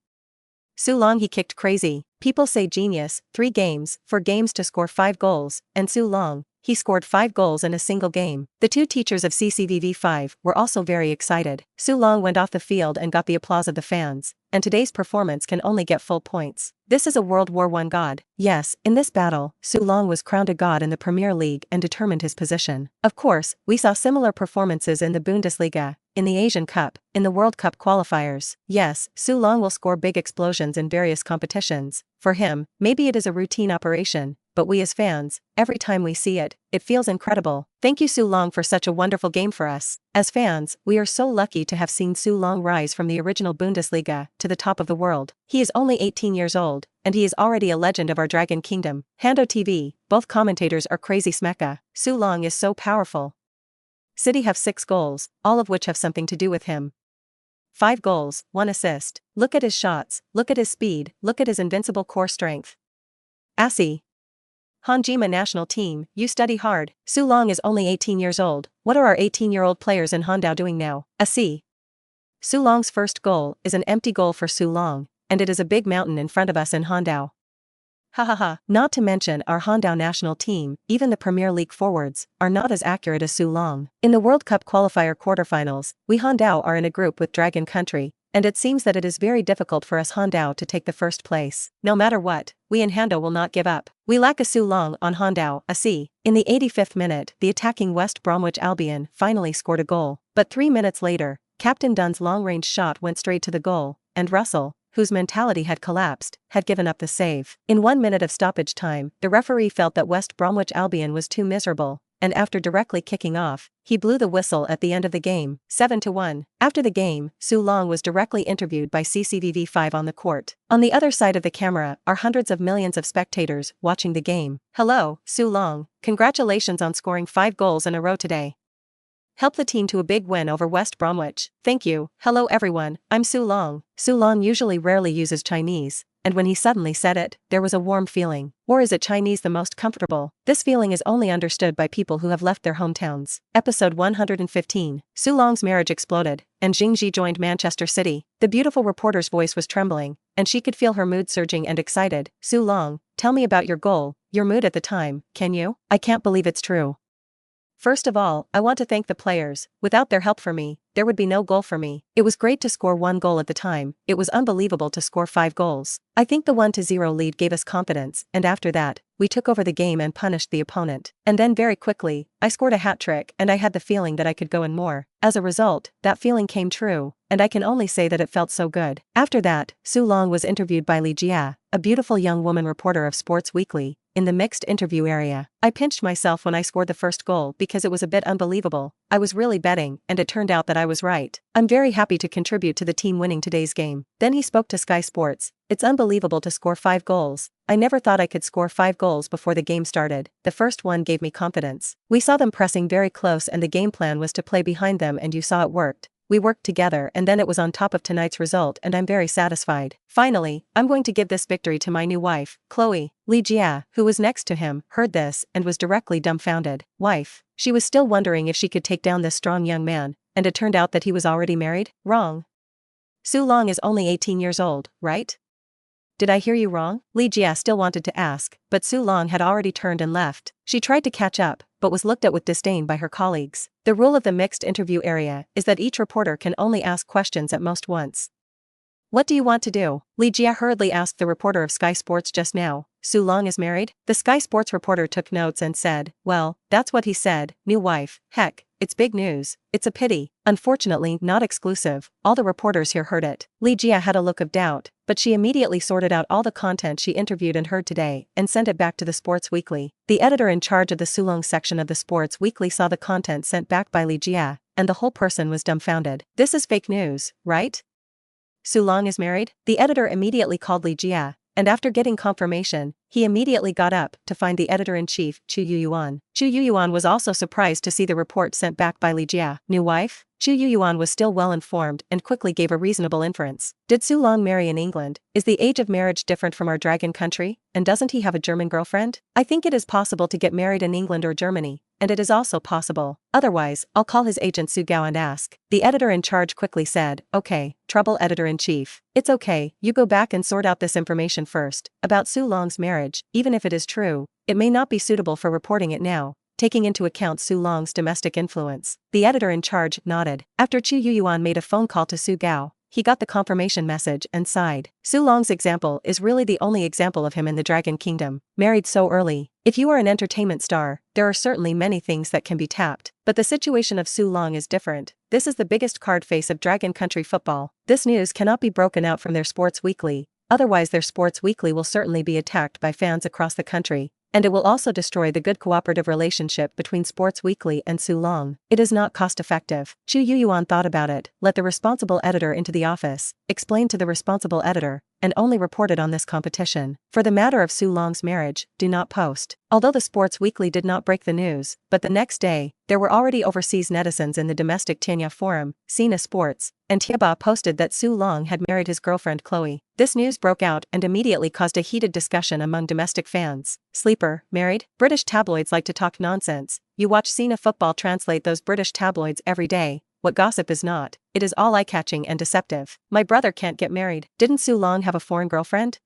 Su Long he kicked crazy. People say genius, 3 games, 4 games to score 5 goals, and Su Long, he scored 5 goals in a single game. The 2 teachers of CCVV5 were also very excited. Su Long went off the field and got the applause of the fans, and today's performance can only get full points. This is a World War I god. Yes, in this battle, Su Long was crowned a god in the Premier League and determined his position. Of course, we saw similar performances in the Bundesliga, in the Asian Cup, in the World Cup qualifiers. Yes, Su Long will score big explosions in various competitions. For him, maybe it is a routine operation, but we as fans, every time we see it, it feels incredible. Thank you Su Long for such a wonderful game for us. As fans, we are so lucky to have seen Su Long rise from the original Bundesliga to the top of the world. He is only 18 years old, and he is already a legend of our Dragon Kingdom. Hando TV, both commentators are crazy smecca. Su Long is so powerful. City have 6 goals, all of which have something to do with him. 5 goals, 1 assist. Look at his shots, look at his speed, look at his invincible core strength. Assi. Hanjima national team, you study hard. Su Long is only 18 years old. What are our 18-year-old players in Hondao doing now? Assi. Su Long's first goal is an empty goal for Su Long, and it is a big mountain in front of us in Hondao. Ha. Not to mention our Hondao national team, even the Premier League forwards, are not as accurate as Su Long. In the World Cup qualifier quarterfinals, we Hondao are in a group with Dragon Country, and it seems that it is very difficult for us Hondao to take the first place. No matter what, we in Hando will not give up. We lack a Su Long on Hondao, Assi. In the 85th minute, the attacking West Bromwich Albion finally scored a goal. But 3 minutes later, Captain Dunn's long-range shot went straight to the goal, and Russell, whose mentality had collapsed, had given up the save. In 1 minute of stoppage time, the referee felt that West Bromwich Albion was too miserable, and after directly kicking off, he blew the whistle at the end of the game, 7-1. After the game, Su Long was directly interviewed by CCTV5 on the court. On the other side of the camera are hundreds of millions of spectators watching the game. Hello, Su Long. Congratulations on scoring 5 goals in a row today. Help the team to a big win over West Bromwich. Thank you. Hello everyone, I'm Su Long. Su Long usually rarely uses Chinese, and when he suddenly said it, there was a warm feeling. Or is it Chinese the most comfortable? This feeling is only understood by people who have left their hometowns. Episode 115. Su Long's marriage exploded, and Jingji joined Manchester City. The beautiful reporter's voice was trembling, and she could feel her mood surging and excited. Su Long, tell me about your goal, your mood at the time, can you? I can't believe it's true. First of all, I want to thank the players. Without their help for me, there would be no goal for me. It was great to score 1 goal at the time. It was unbelievable to score 5 goals. I think the 1-0 lead gave us confidence, and after that, we took over the game and punished the opponent. And then very quickly, I scored a hat-trick and I had the feeling that I could go in more. As a result, that feeling came true, and I can only say that it felt so good. After that, Su Long was interviewed by Li Jia, a beautiful young woman reporter of Sports Weekly, in the mixed interview area. I pinched myself when I scored the first goal because it was a bit unbelievable. I was really betting, and it turned out that I was right. I'm very happy to contribute to the team winning today's game. Then he spoke to Sky Sports. It's unbelievable to score 5 goals. I never thought I could score 5 goals before the game started. The first one gave me confidence. We saw them pressing very close and the game plan was to play behind them and you saw it worked. We worked together and then it was on top of tonight's result and I'm very satisfied. Finally, I'm going to give this victory to my new wife, Chloe. Li Jia, who was next to him, heard this and was directly dumbfounded. Wife. She was still wondering if she could take down this strong young man, and it turned out that he was already married? Wrong. Su Long is only 18 years old, right? Did I hear you wrong? Li Jia still wanted to ask, but Su Long had already turned and left. She tried to catch up, but was looked at with disdain by her colleagues. The rule of the mixed interview area is that each reporter can only ask questions at most once. What do you want to do? Li Jia hurriedly asked the reporter of Sky Sports just now. Su Long is married? The Sky Sports reporter took notes and said, well, that's what he said, new wife, heck, it's big news, it's a pity. Unfortunately not exclusive, all the reporters here heard it. Li Jia had a look of doubt, but she immediately sorted out all the content she interviewed and heard today, and sent it back to the Sports Weekly. The editor in charge of the Su Long section of the Sports Weekly saw the content sent back by Li Jia, and the whole person was dumbfounded. This is fake news, right? Su Long is married? The editor immediately called Li Jia, and after getting confirmation, he immediately got up to find the editor-in-chief, Chu Yuyuan. Chu Yuyuan was also surprised to see the report sent back by Li Jia. New wife? Chu Yuyuan was still well informed and quickly gave a reasonable inference. Did Su Long marry in England? Is the age of marriage different from our dragon country? And doesn't he have a German girlfriend? I think it is possible to get married in England or Germany, and it is also possible. Otherwise, I'll call his agent Su Gao and ask. The editor in charge quickly said, okay, trouble editor-in-chief. It's okay, you go back and sort out this information first. About Su Long's marriage, even if it is true, it may not be suitable for reporting it now, taking into account Su Long's domestic influence. The editor in charge nodded. After Chu Yuyuan made a phone call to Su Gao, he got the confirmation message and sighed. Su Long's example is really the only example of him in the Dragon Kingdom, married so early. If you are an entertainment star, there are certainly many things that can be tapped, but the situation of Su Long is different. This is the biggest card face of Dragon Country football. This news cannot be broken out from their Sports Weekly, otherwise their Sports Weekly will certainly be attacked by fans across the country, and it will also destroy the good cooperative relationship between Sports Weekly and Su Long. It is not cost-effective. Chu Yuyuan thought about it, let the responsible editor into the office, explained to the responsible editor, and only reported on this competition. For the matter of Su Long's marriage, do not post. Although the Sports Weekly did not break the news, but the next day, there were already overseas netizens in the domestic Tianya forum, Sina Sports, and Tiaba posted that Su Long had married his girlfriend Chloe. This news broke out and immediately caused a heated discussion among domestic fans. Sleeper, married? British tabloids like to talk nonsense. You watch Sina Football translate those British tabloids every day. What gossip is not, it is all eye-catching and deceptive. My brother can't get married. Didn't Su Long have a foreign girlfriend?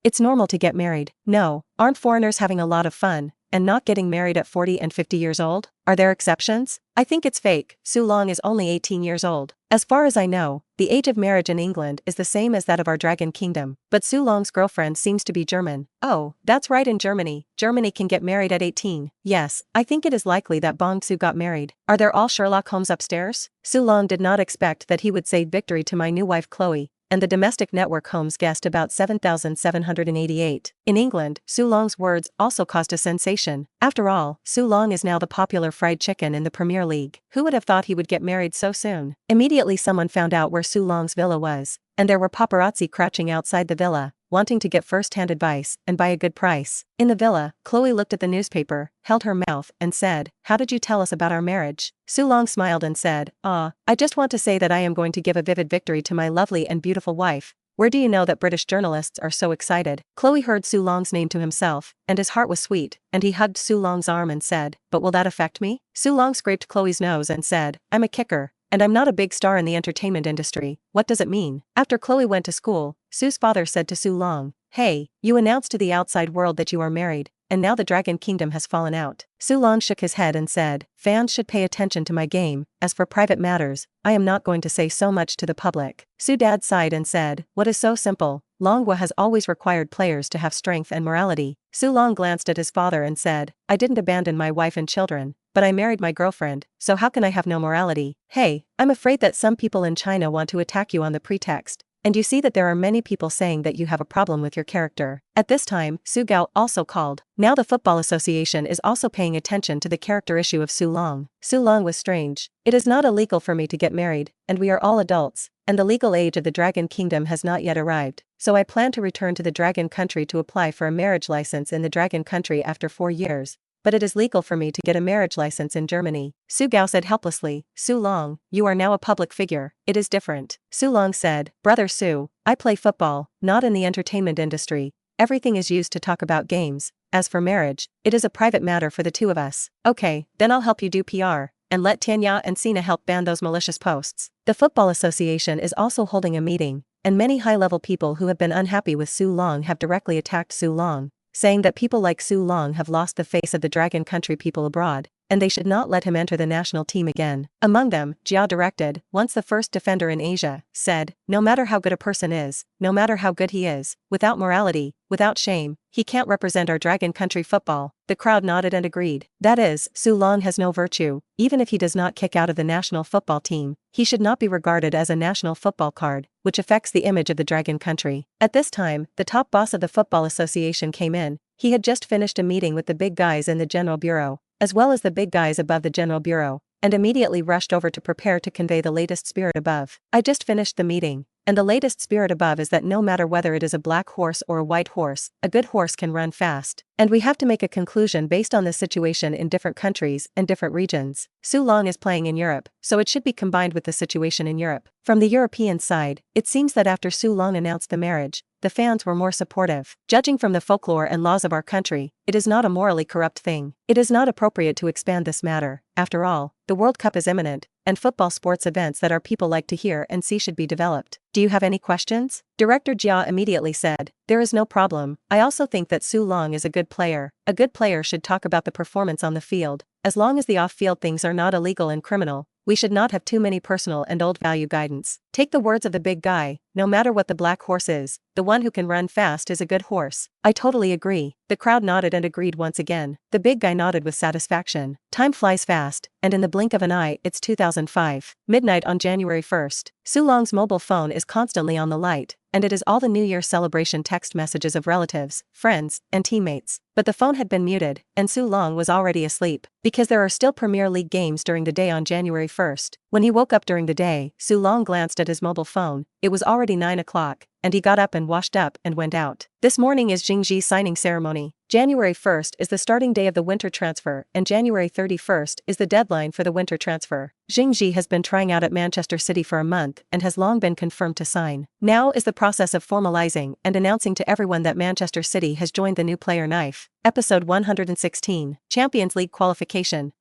It's normal to get married. No, aren't foreigners having a lot of fun, and not getting married at 40 and 50 years old? Are there exceptions? I think it's fake. Su Long is only 18 years old. As far as I know, the age of marriage in England is the same as that of our Dragon Kingdom, but Su Long's girlfriend seems to be German. Oh, that's right, in Germany. Germany can get married at 18. Yes, I think it is likely that Bong Su got married. Are there all Sherlock Holmes upstairs? Su Long did not expect that he would say victory to my new wife Chloe, and the domestic network Homes guessed about 7,788. In England, Su Long's words also caused a sensation. After all, Su Long is now the popular fried chicken in the Premier League. Who would have thought he would get married so soon? Immediately someone found out where Su Long's villa was, and there were paparazzi crouching outside the villa, wanting to get first-hand advice and buy a good price. In the villa, Chloe looked at the newspaper, held her mouth, and said, "How did you tell us about our marriage?" Su Long smiled and said, I just want to say that I am going to give a vivid victory to my lovely and beautiful wife. Where do you know that British journalists are so excited?" Chloe heard Su Long's name to himself, and his heart was sweet, and he hugged Su Long's arm and said, "But will that affect me?" Su Long scraped Chloe's nose and said, "I'm a kicker. And I'm not a big star in the entertainment industry. What does it mean?" After Chloe went to school, Su's father said to Su Long, "Hey, you announced to the outside world that you are married, and now the Dragon Kingdom has fallen out." Su Long shook his head and said, "Fans should pay attention to my game. As for private matters, I am not going to say so much to the public." Su dad sighed and said, "What is so simple? Longwa has always required players to have strength and morality." Su Long glanced at his father and said, "I didn't abandon my wife and children, but I married my girlfriend, so how can I have no morality?" "Hey, I'm afraid that some people in China want to attack you on the pretext, and you see that there are many people saying that you have a problem with your character." At this time, Su Gao also called. Now the Football Association is also paying attention to the character issue of Su Long. Su Long was strange. "It is not illegal for me to get married, and we are all adults, and the legal age of the Dragon Kingdom has not yet arrived, so I plan to return to the Dragon Country to apply for a marriage license in the Dragon Country after 4 years. But it is legal for me to get a marriage license in Germany." Su Gao said helplessly, "Su Long, you are now a public figure, it is different." Su Long said, "Brother Su, I play football, not in the entertainment industry. Everything is used to talk about games. As for marriage, it is a private matter for the two of us." "Okay, then I'll help you do PR, and let Tianya and Sina help ban those malicious posts." The Football Association is also holding a meeting, and many high-level people who have been unhappy with Su Long have directly attacked Su Long, saying that people like Su Long have lost the face of the Dragon Country people abroad, and they should not let him enter the national team again. Among them, Jia Directed, once the first defender in Asia, said, "No matter how good a person is, no matter how good he is, without morality, without shame, he can't represent our Dragon Country football." The crowd nodded and agreed. That is, Su Long has no virtue. Even if he does not kick out of the national football team, he should not be regarded as a national football card, which affects the image of the Dragon Country. At this time, the top boss of the Football Association came in. He had just finished a meeting with the big guys in the General Bureau, as well as the big guys above the General Bureau, and immediately rushed over to prepare to convey the latest spirit above. "I just finished the meeting, and the latest spirit above is that no matter whether it is a black horse or a white horse, a good horse can run fast. And we have to make a conclusion based on the situation in different countries and different regions. Su Long is playing in Europe, so it should be combined with the situation in Europe." From the European side, it seems that after Su Long announced the marriage, the fans were more supportive. "Judging from the folklore and laws of our country, it is not a morally corrupt thing. It is not appropriate to expand this matter. After all, the World Cup is imminent, and football sports events that our people like to hear and see should be developed. Do you have any questions?" Director Jia immediately said, "There is no problem. I also think that Su Long is a good player. A good player should talk about the performance on the field. As long as the off-field things are not illegal and criminal, we should not have too many personal and old-value guidance. Take the words of the big guy, no matter what the black horse is, the one who can run fast is a good horse." "I totally agree." The crowd nodded and agreed once again. The big guy nodded with satisfaction. Time flies fast, and in the blink of an eye it's 2005. Midnight on January 1st. Su Long's mobile phone is constantly on the light, and it is all the New Year celebration text messages of relatives, friends, and teammates. But the phone had been muted, and Su Long was already asleep, because there are still Premier League games during the day on January 1st. When he woke up during the day, Su Long glanced at his mobile phone. It was already 9 o'clock, and he got up and washed up and went out. This morning is Jingji's signing ceremony. January 1st is the starting day of the winter transfer, and January 31st is the deadline for the winter transfer. Jingji has been trying out at Manchester City for a month and has long been confirmed to sign. Now is the process of formalizing and announcing to everyone that Manchester City has joined the new player knife. Episode 116, Champions League qualification.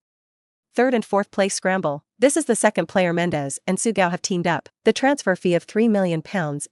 Third and fourth place scramble. This is the second player Mendes and Su Gao have teamed up. The transfer fee of £3 million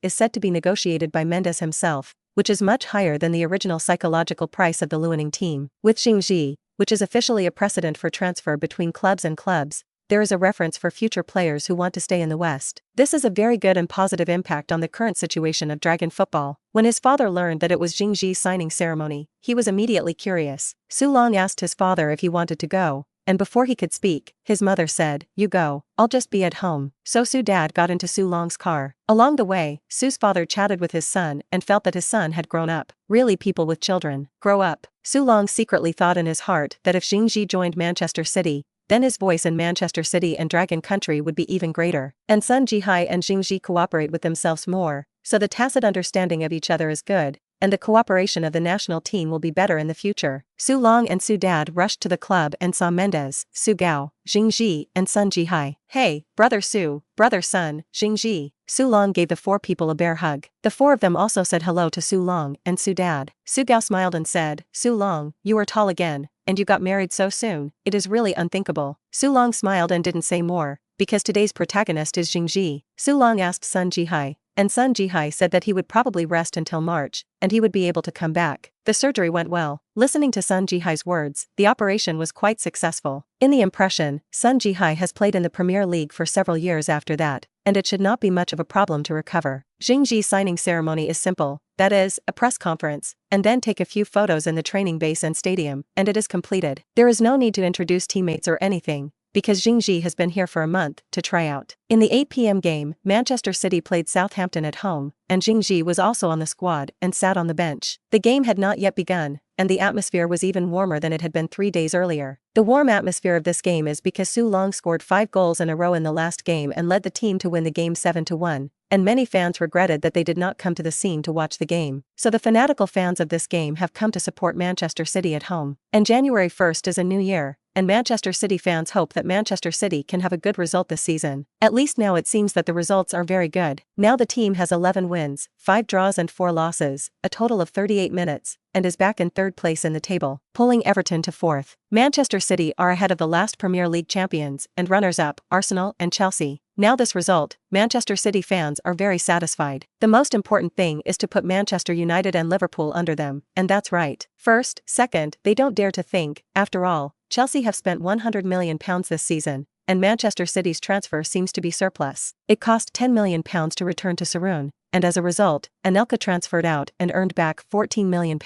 is said to be negotiated by Mendes himself, which is much higher than the original psychological price of the Luaning team. With Jingji, which is officially a precedent for transfer between clubs and clubs, there is a reference for future players who want to stay in the West. This is a very good and positive impact on the current situation of Dragon football. When his father learned that it was Jingji's signing ceremony, he was immediately curious. Su Long asked his father if he wanted to go, and before he could speak, his mother said, "You go, I'll just be at home." So Su's dad got into Su Long's car. Along the way, Su's father chatted with his son and felt that his son had grown up. Really, people with children grow up. Su Long secretly thought in his heart that if Jingji joined Manchester City, then his voice in Manchester City and Dragon Country would be even greater. And Sun Jihai and Jingji cooperate with themselves more, so the tacit understanding of each other is good, and the cooperation of the national team will be better in the future. Su Long and Su dad rushed to the club and saw Mendez, Su Gao, Jingji, and Sun Jihai. "Hey, brother Su, brother Sun, Jingji." Su Long gave the four people a bear hug. The four of them also said hello to Su Long and Su dad. Su Gao smiled and said, "Su Long, you are tall again, and you got married so soon. It is really unthinkable." Su Long smiled and didn't say more, because today's protagonist is Jingji. Su Long asked Sun Jihai, and Sun Jihai said that he would probably rest until March, and he would be able to come back. The surgery went well. Listening to Sun Jihai's words, the operation was quite successful. In the impression, Sun Jihai has played in the Premier League for several years after that, and it should not be much of a problem to recover. Jingji's signing ceremony is simple, that is, a press conference, and then take a few photos in the training base and stadium, and it is completed. There is no need to introduce teammates or anything, because Jingji has been here for a month to try out. In the 8 p.m. game, Manchester City played Southampton at home, and Jingji was also on the squad and sat on the bench. The game had not yet begun, and the atmosphere was even warmer than it had been 3 days earlier. The warm atmosphere of this game is because Su Long scored 5 goals in a row in the last game and led the team to win the game 7-1, and many fans regretted that they did not come to the scene to watch the game. So the fanatical fans of this game have come to support Manchester City at home. And January 1st is a new year, and Manchester City fans hope that Manchester City can have a good result this season. At least now it seems that the results are very good. Now the team has 11 wins, 5 draws and 4 losses, a total of 38 minutes, and is back in 3rd place in the table, pulling Everton to 4th. Manchester City are ahead of the last Premier League champions and runners-up, Arsenal and Chelsea. Now this result, Manchester City fans are very satisfied. The most important thing is to put Manchester United and Liverpool under them, and that's right. First, second, they don't dare to think. After all, Chelsea have spent £100 million this season, and Manchester City's transfer seems to be surplus. It cost £10 million to return to Sarun, and as a result, Anelka transferred out and earned back £14 million.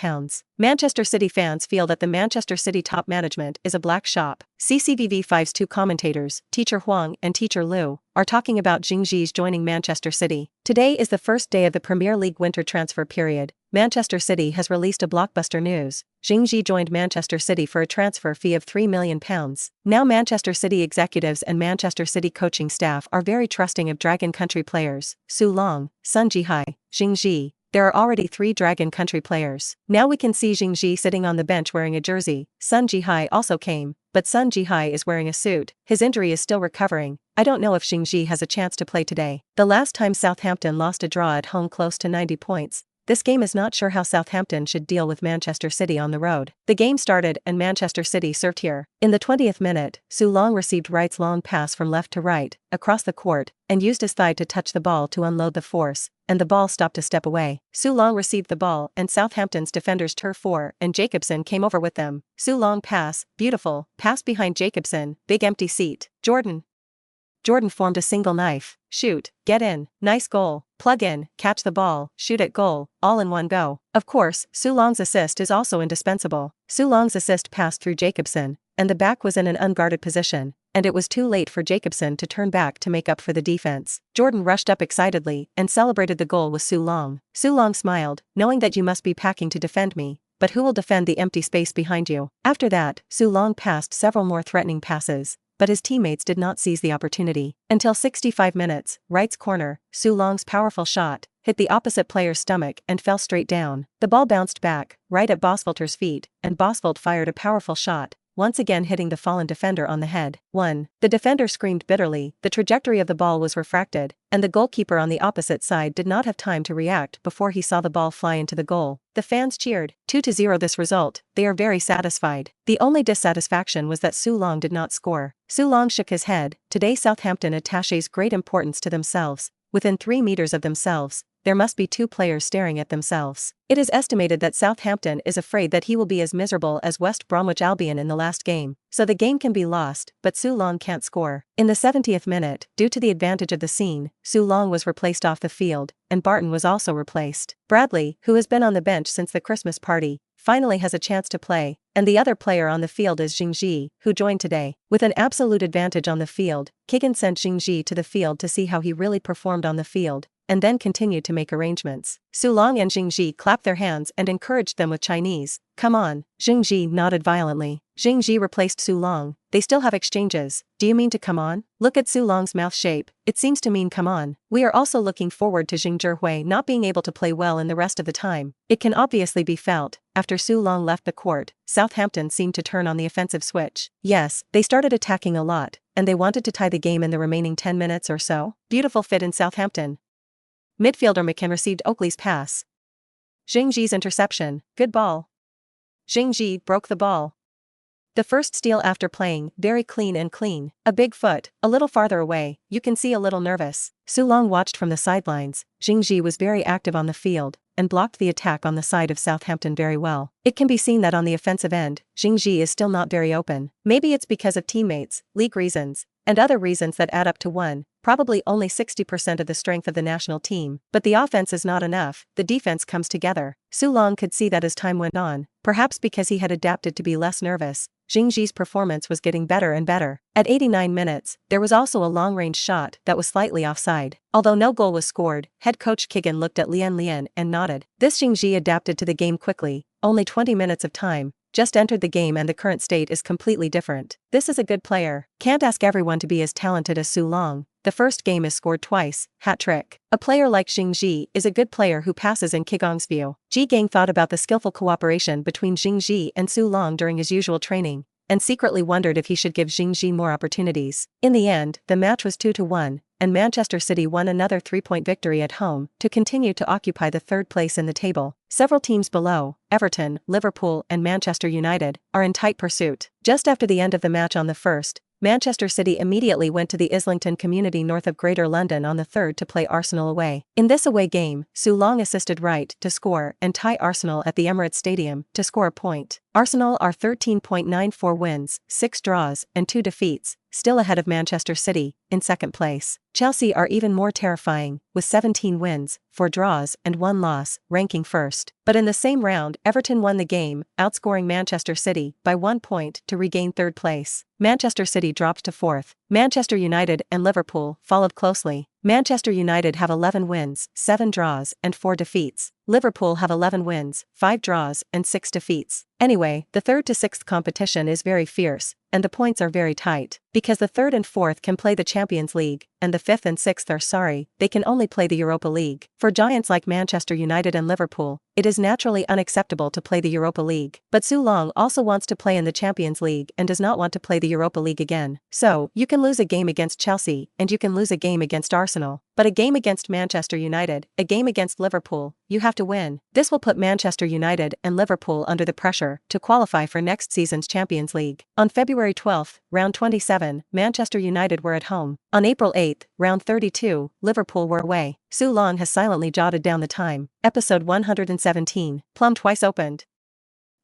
Manchester City fans feel that the Manchester City top management is a black shop. CCTV5's 2 commentators, Teacher Huang and Teacher Liu, are talking about Jingji's joining Manchester City. Today is the first day of the Premier League winter transfer period. Manchester City has released a blockbuster news. Jingji joined Manchester City for a transfer fee of £3 million. Now Manchester City executives and Manchester City coaching staff are very trusting of Dragon Country players. Su Long, Sun Jihai, Jingji. There are already 3 Dragon Country players. Now we can see Jingji sitting on the bench wearing a jersey. Sun Jihai also came, but Sun Jihai is wearing a suit. His injury is still recovering. I don't know if Jingji has a chance to play today. The last time Southampton lost a draw at home close to 90 points. This game is not sure how Southampton should deal with Manchester City on the road. The game started and Manchester City served here. In the 20th minute, Su Long received Wright's long pass from left to right, across the court, and used his thigh to touch the ball to unload the force, and the ball stopped a step away. Su Long received the ball and Southampton's defenders turf 4 and Jacobson came over with them. Su Long pass, beautiful, pass behind Jacobson, big empty seat. Jordan formed a single knife, shoot, get in, nice goal, plug in, catch the ball, shoot at goal, all in one go. Of course, Su Long's assist is also indispensable. Su Long's assist passed through Jacobson, and the back was in an unguarded position, and it was too late for Jacobson to turn back to make up for the defense. Jordan rushed up excitedly and celebrated the goal with Su Long. Su Long smiled, knowing that you must be packing to defend me, but who will defend the empty space behind you? After that, Su Long passed several more threatening passes, but his teammates did not seize the opportunity. Until 65 minutes, Wright's corner, Su Long's powerful shot, hit the opposite player's stomach and fell straight down. The ball bounced back, right at Bosfelter's feet, and Bosfelt fired a powerful shot, once again hitting the fallen defender on the head. 1. The defender screamed bitterly, the trajectory of the ball was refracted, and the goalkeeper on the opposite side did not have time to react before he saw the ball fly into the goal. The fans cheered. 2-0 this result, they are very satisfied. The only dissatisfaction was that Su Long did not score. Su Long shook his head. Today Southampton attaches great importance to themselves. Within 3 meters of themselves, there must be 2 players staring at themselves. It is estimated that Southampton is afraid that he will be as miserable as West Bromwich Albion in the last game, so the game can be lost, but Su Long can't score. In the 70th minute, due to the advantage of the scene, Su Long was replaced off the field, and Barton was also replaced. Bradley, who has been on the bench since the Christmas party, finally has a chance to play, and the other player on the field is Jingji, who joined today. With an absolute advantage on the field, Kigen sent Jingji to the field to see how he really performed on the field, and then continued to make arrangements. Su Long and Jingji clapped their hands and encouraged them with Chinese. Come on. Jingji nodded violently. Jingji replaced Su Long. They still have exchanges. Do you mean to come on? Look at Su Long's mouth shape. It seems to mean come on. We are also looking forward to Jing Zhihui not being able to play well in the rest of the time. It can obviously be felt. After Su Long left the court, Southampton seemed to turn on the offensive switch. Yes, they started attacking a lot, and they wanted to tie the game in the remaining 10 minutes or so. Beautiful fit in Southampton. Midfielder McKinn received Oakley's pass. Jingji's interception. Good ball. Jingji broke the ball. The first steal after playing, very clean and clean. A big foot, a little farther away, you can see a little nervous. Su Long watched from the sidelines. Jingji was very active on the field, and blocked the attack on the side of Southampton very well. It can be seen that on the offensive end, Jingji is still not very open. Maybe it's because of teammates, league reasons, and other reasons that add up to one. Probably only 60% of the strength of the national team, but the offense is not enough, the defense comes together. Su Long could see that as time went on, perhaps because he had adapted to be less nervous. Jingji's performance was getting better and better. At 89 minutes, there was also a long-range shot that was slightly offside. Although no goal was scored, head coach Kigen looked at Lian and nodded. This Jingji adapted to the game quickly, only 20 minutes of time. Just entered the game and the current state is completely different. This is a good player. Can't ask everyone to be as talented as Su Long. The first game is scored twice, hat trick. A player like Jingji is a good player who passes in Kigong's view. Ji Gang thought about the skillful cooperation between Jingji and Su Long during his usual training, and secretly wondered if he should give Jingji more opportunities. In the end, the match was 2-1, and Manchester City won another 3-point victory at home to continue to occupy the third place in the table. Several teams below, Everton, Liverpool and Manchester United, are in tight pursuit. Just after the end of the match on the 1st, Manchester City immediately went to the Islington community north of Greater London on the 3rd to play Arsenal away. In this away game, Su Long assisted Wright to score and tie Arsenal at the Emirates Stadium to score a point. Arsenal are 13.94 wins, 6 draws and 2 defeats, still ahead of Manchester City, in second place. Chelsea are even more terrifying, with 17 wins, 4 draws and 1 loss, ranking first. But in the same round, Everton won the game, outscoring Manchester City by 1 point to regain third place. Manchester City dropped to 4th. Manchester United and Liverpool followed closely. Manchester United have 11 wins, 7 draws and 4 defeats. Liverpool have 11 wins, 5 draws and 6 defeats. Anyway, the 3rd to 6th competition is very fierce, and the points are very tight, because the 3rd and 4th can play the Champions League, and the 5th and 6th they can only play the Europa League. For giants like Manchester United and Liverpool, it is naturally unacceptable to play the Europa League. But Su Long also wants to play in the Champions League and does not want to play the Europa League again. So, you can lose a game against Chelsea, and you can lose a game against Arsenal. But a game against Manchester United, a game against Liverpool, you have to win. This will put Manchester United and Liverpool under the pressure to qualify for next season's Champions League. On February 12th, round 27, Manchester United were at home. On April 8th, round 32, Liverpool were away. Su Long has silently jotted down the time. Episode 117. Plum twice opened.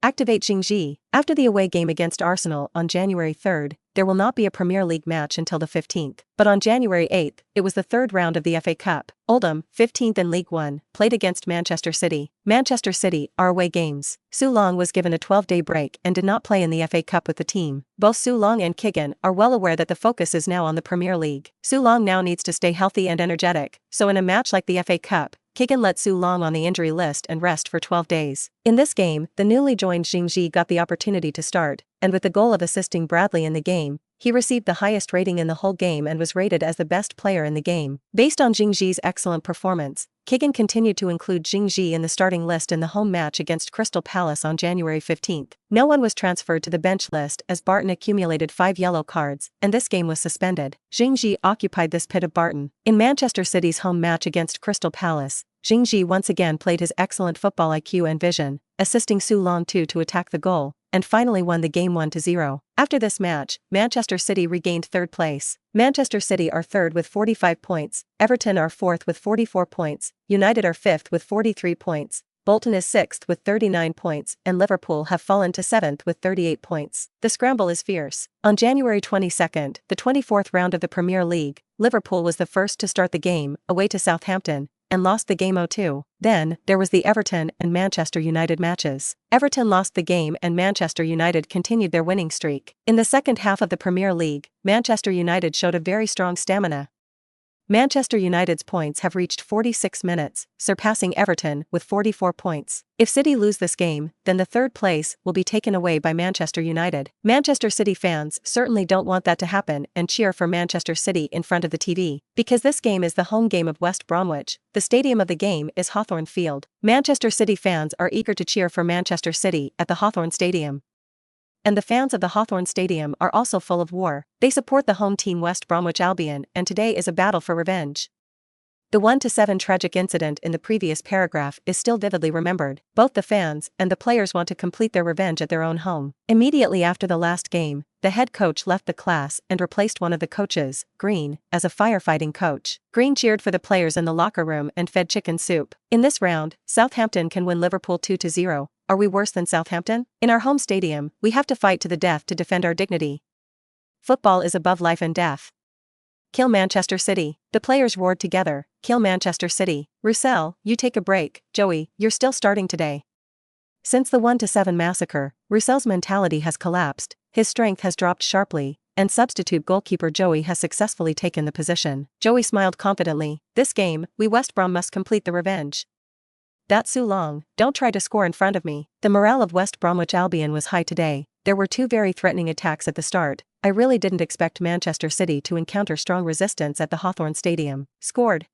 Activate Jingji. After the away game against Arsenal on January 3rd, there will not be a Premier League match until the 15th. But on January 8th, it was the 3rd round of the FA Cup. Oldham, 15th in League One, played against Manchester City. Manchester City are away games. Su Long was given a 12-day break and did not play in the FA Cup with the team. Both Su Long and Kigen are well aware that the focus is now on the Premier League. Su Long now needs to stay healthy and energetic, so in a match like the FA Cup, Kigen let Su Long on the injury list and rest for 12 days. In this game, the newly joined Jingji got the opportunity to start, and with the goal of assisting Bradley in the game, he received the highest rating in the whole game and was rated as the best player in the game. Based on Jingji's excellent performance, Kigen continued to include Jingji in the starting list in the home match against Crystal Palace on January 15th. No one was transferred to the bench list as Barton accumulated 5 yellow cards, and this game was suspended. Jingji occupied this pit of Barton. In Manchester City's home match against Crystal Palace, Jingji once again played his excellent football IQ and vision, assisting Su Long to attack the goal, and finally won the game 1-0. After this match, Manchester City regained third place. Manchester City are third with 45 points, Everton are fourth with 44 points, United are fifth with 43 points, Bolton is sixth with 39 points, and Liverpool have fallen to seventh with 38 points. The scramble is fierce. On January 22nd, the 24th round of the Premier League, Liverpool was the first to start the game, away to Southampton, and lost the game 0-2. Then, there was the Everton and Manchester United matches. Everton lost the game and Manchester United continued their winning streak. In the second half of the Premier League, Manchester United showed a very strong stamina. Manchester United's points have reached 46 minutes, surpassing Everton with 44 points. If City lose this game, then the third place will be taken away by Manchester United. Manchester City fans certainly don't want that to happen and cheer for Manchester City in front of the TV. Because this game is the home game of West Bromwich, the stadium of the game is Hawthorn Field. Manchester City fans are eager to cheer for Manchester City at the Hawthorn Stadium. And the fans of the Hawthorn Stadium are also full of war. They support the home team West Bromwich Albion, and today is a battle for revenge. The 1-7 tragic incident in the previous paragraph is still vividly remembered. Both the fans and the players want to complete their revenge at their own home. Immediately after the last game, the head coach left the class and replaced one of the coaches, Green, as a firefighting coach. Green cheered for the players in the locker room and fed chicken soup. In this round, Southampton can win Liverpool 2-0. Are we worse than Southampton? In our home stadium, we have to fight to the death to defend our dignity. Football is above life and death. Kill Manchester City. The players roared together. Kill Manchester City. Roussel, you take a break. Joey, you're still starting today. Since the 1-7 massacre, Roussel's mentality has collapsed, his strength has dropped sharply, and substitute goalkeeper Joey has successfully taken the position. Joey smiled confidently. This game, we West Brom must complete the revenge. That's Su Long, don't try to score in front of me. The morale of West Bromwich Albion was high today. There were two very threatening attacks at the start. I really didn't expect Manchester City to encounter strong resistance at the Hawthorn Stadium. Scored.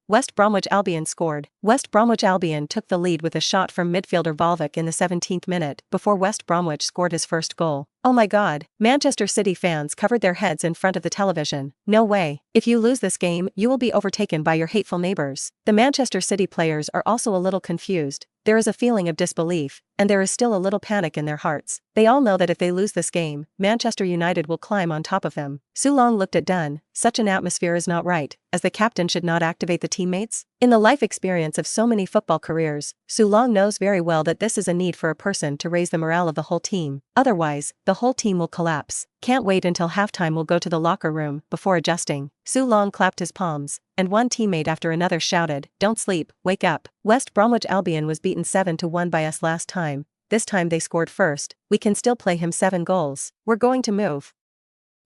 West Bromwich Albion scored. West Bromwich Albion took the lead with a shot from midfielder Volvic in the 17th minute before West Bromwich scored his first goal. Oh my god, Manchester City fans covered their heads in front of the television. No way. If you lose this game, you will be overtaken by your hateful neighbors. The Manchester City players are also a little confused. There is a feeling of disbelief, and there is still a little panic in their hearts. They all know that if they lose this game, Manchester United will climb on top of them. Su Long looked at Dunn. Such an atmosphere is not right, as the captain should not activate the teammates. In the life experience of so many football careers, Su Long knows very well that this is a need for a person to raise the morale of the whole team. Otherwise, the whole team will collapse. Can't wait until halftime. Will go to the locker room before adjusting. Su Long clapped his palms, and one teammate after another shouted, "Don't sleep, wake up." West Bromwich Albion was beaten 7-1 by us last time. This time they scored first. We can still play him 7 goals. We're going to move.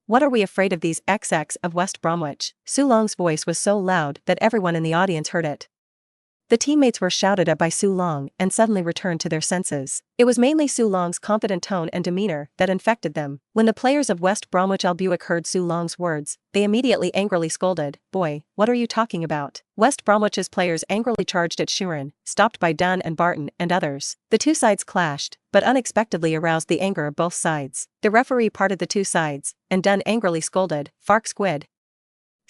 What are we afraid of these XX of West Bromwich? Su Long's voice was so loud that everyone in the audience heard it. The teammates were shouted at by Su Long and suddenly returned to their senses. It was mainly Su Long's confident tone and demeanor that infected them. When the players of West Bromwich Albion heard Su Long's words, they immediately angrily scolded, "Boy, what are you talking about?" West Bromwich's players angrily charged at Sheeran, stopped by Dunn and Barton and others. The two sides clashed, but unexpectedly aroused the anger of both sides. The referee parted the two sides, and Dunn angrily scolded, "Fark squid.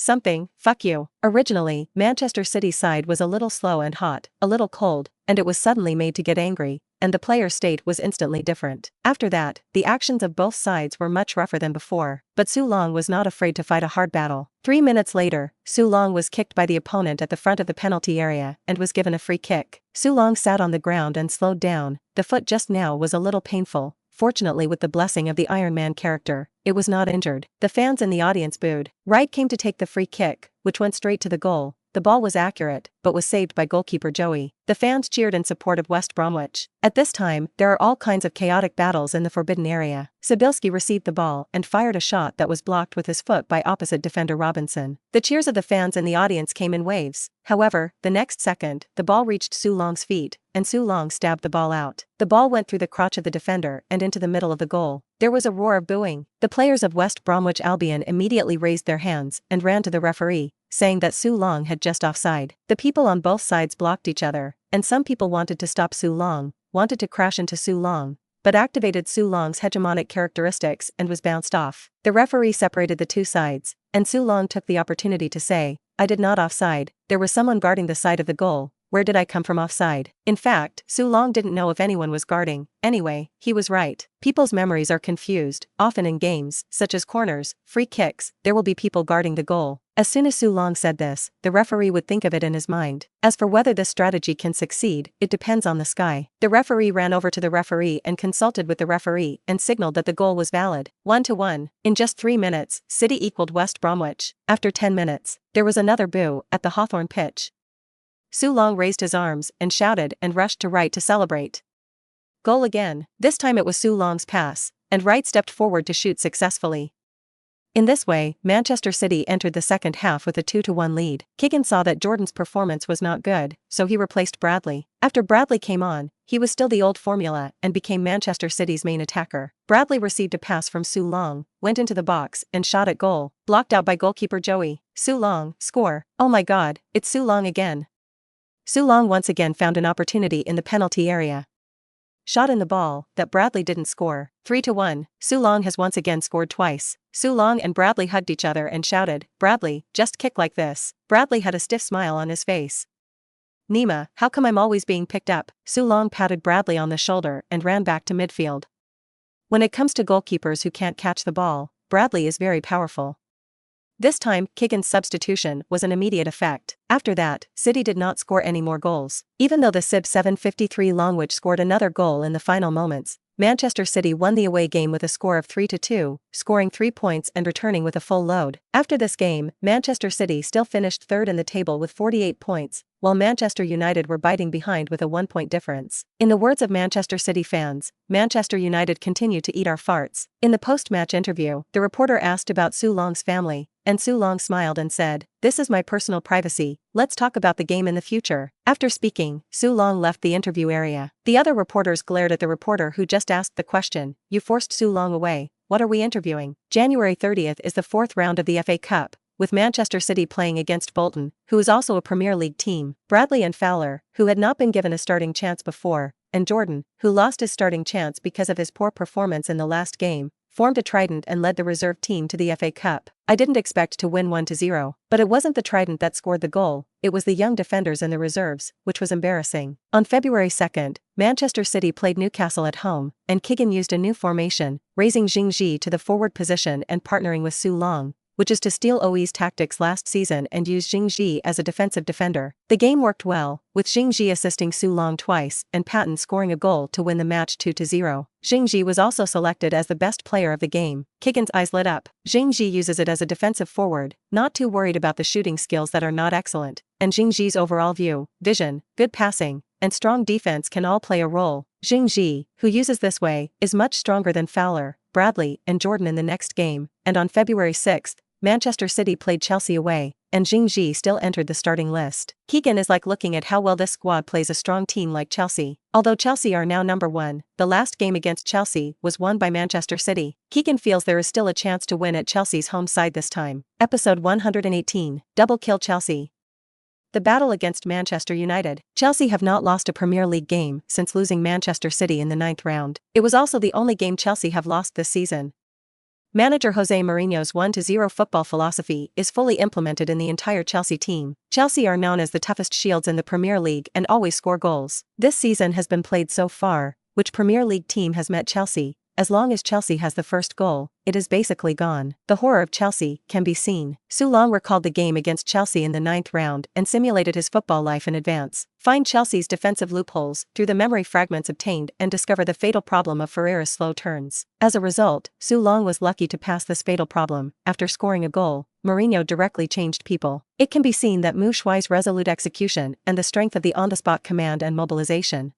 Something, fuck you." Originally, Manchester City's side was a little slow and hot, a little cold, and it was suddenly made to get angry, and the player's state was instantly different. After that, the actions of both sides were much rougher than before, but Su Long was not afraid to fight a hard battle. 3 minutes later, Su Long was kicked by the opponent at the front of the penalty area and was given a free kick. Su Long sat on the ground and slowed down. The foot just now was a little painful. Fortunately, with the blessing of the Iron Man character, it was not injured. The fans in the audience booed. Wright came to take the free kick, which went straight to the goal. The ball was accurate, but was saved by goalkeeper Joey. The fans cheered in support of West Bromwich. At this time, there are all kinds of chaotic battles in the forbidden area. Sibilski received the ball and fired a shot that was blocked with his foot by opposite defender Robinson. The cheers of the fans in the audience came in waves. However, the next second, the ball reached Su Long's feet, and Su Long stabbed the ball out. The ball went through the crotch of the defender and into the middle of the goal. There was a roar of booing. The players of West Bromwich Albion immediately raised their hands and ran to the referee, saying that Su Long had just offside. The people on both sides blocked each other, and some people wanted to stop Su Long, wanted to crash into Su Long, but activated Su Long's hegemonic characteristics and was bounced off. The referee separated the two sides, and Su Long took the opportunity to say, "I did not offside, there was someone guarding the side of the goal. Where did I come from offside?" In fact, Su Long didn't know if anyone was guarding. Anyway, he was right. People's memories are confused. Often in games, such as corners, free kicks, there will be people guarding the goal. As soon as Su Long said this, the referee would think of it in his mind. As for whether this strategy can succeed, it depends on the sky. The referee ran over to the referee and consulted with the referee and signaled that the goal was valid. 1-1. In just 3 minutes, City equaled West Bromwich. After 10 minutes, there was another boo at the Hawthorn pitch. Su Long raised his arms and shouted and rushed to Wright to celebrate. Goal again. This time it was Su Long's pass, and Wright stepped forward to shoot successfully. In this way, Manchester City entered the second half with a 2-1 lead. Keegan saw that Jordan's performance was not good, so he replaced Bradley. After Bradley came on, he was still the old formula and became Manchester City's main attacker. Bradley received a pass from Su Long, went into the box and shot at goal, blocked out by goalkeeper Joey. Su Long, score. Oh my god, it's Su Long again. Su Long once again found an opportunity in the penalty area. Shot in the ball, that Bradley didn't score. 3-1, Su Long has once again scored twice. Su Long and Bradley hugged each other and shouted, "Bradley, just kick like this." Bradley had a stiff smile on his face. "Nima, how come I'm always being picked up?" Su Long patted Bradley on the shoulder and ran back to midfield. When it comes to goalkeepers who can't catch the ball, Bradley is very powerful. This time, Keegan's substitution was an immediate effect. After that, City did not score any more goals. Even though the UB17 Longwich scored another goal in the final moments, Manchester City won the away game with a score of 3-2, scoring 3 points and returning with a full load. After this game, Manchester City still finished third in the table with 48 points, while Manchester United were biting behind with a 1-point difference. In the words of Manchester City fans, Manchester United continue to eat our farts. In the post-match interview, the reporter asked about Su Long's family, and Su Long smiled and said, "This is my personal privacy, let's talk about the game in the future." After speaking, Su Long left the interview area. The other reporters glared at the reporter who just asked the question. "You forced Su Long away, what are we interviewing?" January 30th is the fourth round of the FA Cup, with Manchester City playing against Bolton, who is also a Premier League team. Bradley and Fowler, who had not been given a starting chance before, and Jordan, who lost his starting chance because of his poor performance in the last game, formed a trident and led the reserve team to the FA Cup. I didn't expect to win 1-0, but it wasn't the trident that scored the goal, it was the young defenders in the reserves, which was embarrassing. On February 2nd, Manchester City played Newcastle at home, and Keegan used a new formation, raising Xingji to the forward position and partnering with Su Long, which is to steal OE's tactics last season and use Xingji as a defensive defender. The game worked well, with Xingji assisting Su Long twice and Patton scoring a goal to win the match 2-0. Xingji was also selected as the best player of the game. Keegan's eyes lit up. Xingji uses it as a defensive forward, not too worried about the shooting skills that are not excellent, and Xingji's overall vision, good passing, and strong defense can all play a role. Xingji, who uses this way, is much stronger than Fowler, Bradley, and Jordan in the next game, and on February 6th, Manchester City played Chelsea away, and Xingji still entered the starting list. Keegan is like looking at how well this squad plays a strong team like Chelsea. Although Chelsea are now number 1, the last game against Chelsea was won by Manchester City. Keegan feels there is still a chance to win at Chelsea's home side this time. Episode 118, Double Kill Chelsea. The battle against Manchester United. Chelsea have not lost a Premier League game since losing Manchester City in the 9th round. It was also the only game Chelsea have lost this season. Manager Jose Mourinho's 1-0 football philosophy is fully implemented in the entire Chelsea team. Chelsea are known as the toughest shields in the Premier League and always score goals. This season has been played so far, which Premier League team has met Chelsea? As long as Chelsea has the first goal, it is basically gone. The horror of Chelsea can be seen. Su Long recalled the game against Chelsea in the 9th round and simulated his football life in advance. Find Chelsea's defensive loopholes through the memory fragments obtained and discover the fatal problem of Ferreira's slow turns. As a result, Su Long was lucky to pass this fatal problem. After scoring a goal, Mourinho directly changed people. It can be seen that Mu Shuai's resolute execution and the strength of the on-the-spot command and mobilization.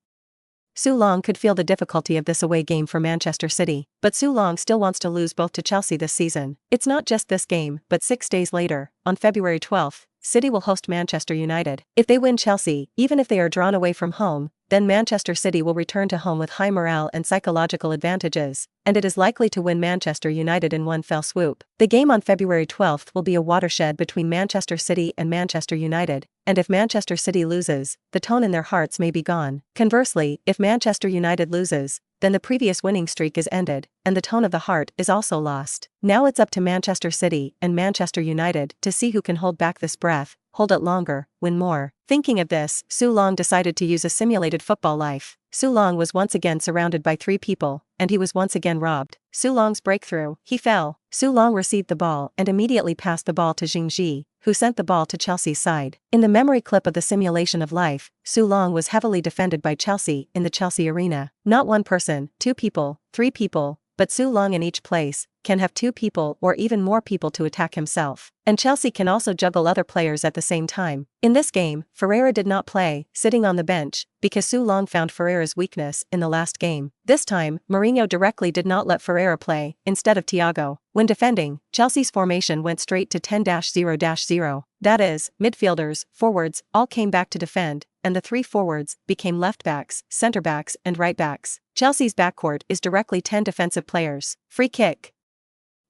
Su Long could feel the difficulty of this away game for Manchester City, but Su Long still wants to lose both to Chelsea this season. It's not just this game, but 6 days later, on February 12th, City will host Manchester United. If they win Chelsea, even if they are drawn away from home, then Manchester City will return to home with high morale and psychological advantages, and it is likely to win Manchester United in one fell swoop. The game on February 12th will be a watershed between Manchester City and Manchester United, and if Manchester City loses, the tone in their hearts may be gone. Conversely, if Manchester United loses, then the previous winning streak is ended, and the tone of the heart is also lost. Now it's up to Manchester City and Manchester United to see who can hold back this breath, hold it longer, win more. Thinking of this, Su Long decided to use a simulated football life. Su Long was once again surrounded by 3 people, and he was once again robbed. Su Long's breakthrough, he fell. Su Long received the ball and immediately passed the ball to Xingji, who sent the ball to Chelsea's side. In the memory clip of the simulation of life, Su Long was heavily defended by Chelsea in the Chelsea arena. Not one person, 2 people, 3 people, but Su Long in each place can have 2 people or even more people to attack himself. And Chelsea can also juggle other players at the same time. In this game, Ferreira did not play, sitting on the bench, because Su Long found Ferreira's weakness in the last game. This time, Mourinho directly did not let Ferreira play, instead of Thiago. When defending, Chelsea's formation went straight to 10-0-0. That is, midfielders, forwards, all came back to defend, and the 3 forwards became left-backs, centre-backs and right-backs. Chelsea's backcourt is directly 10 defensive players. Free kick.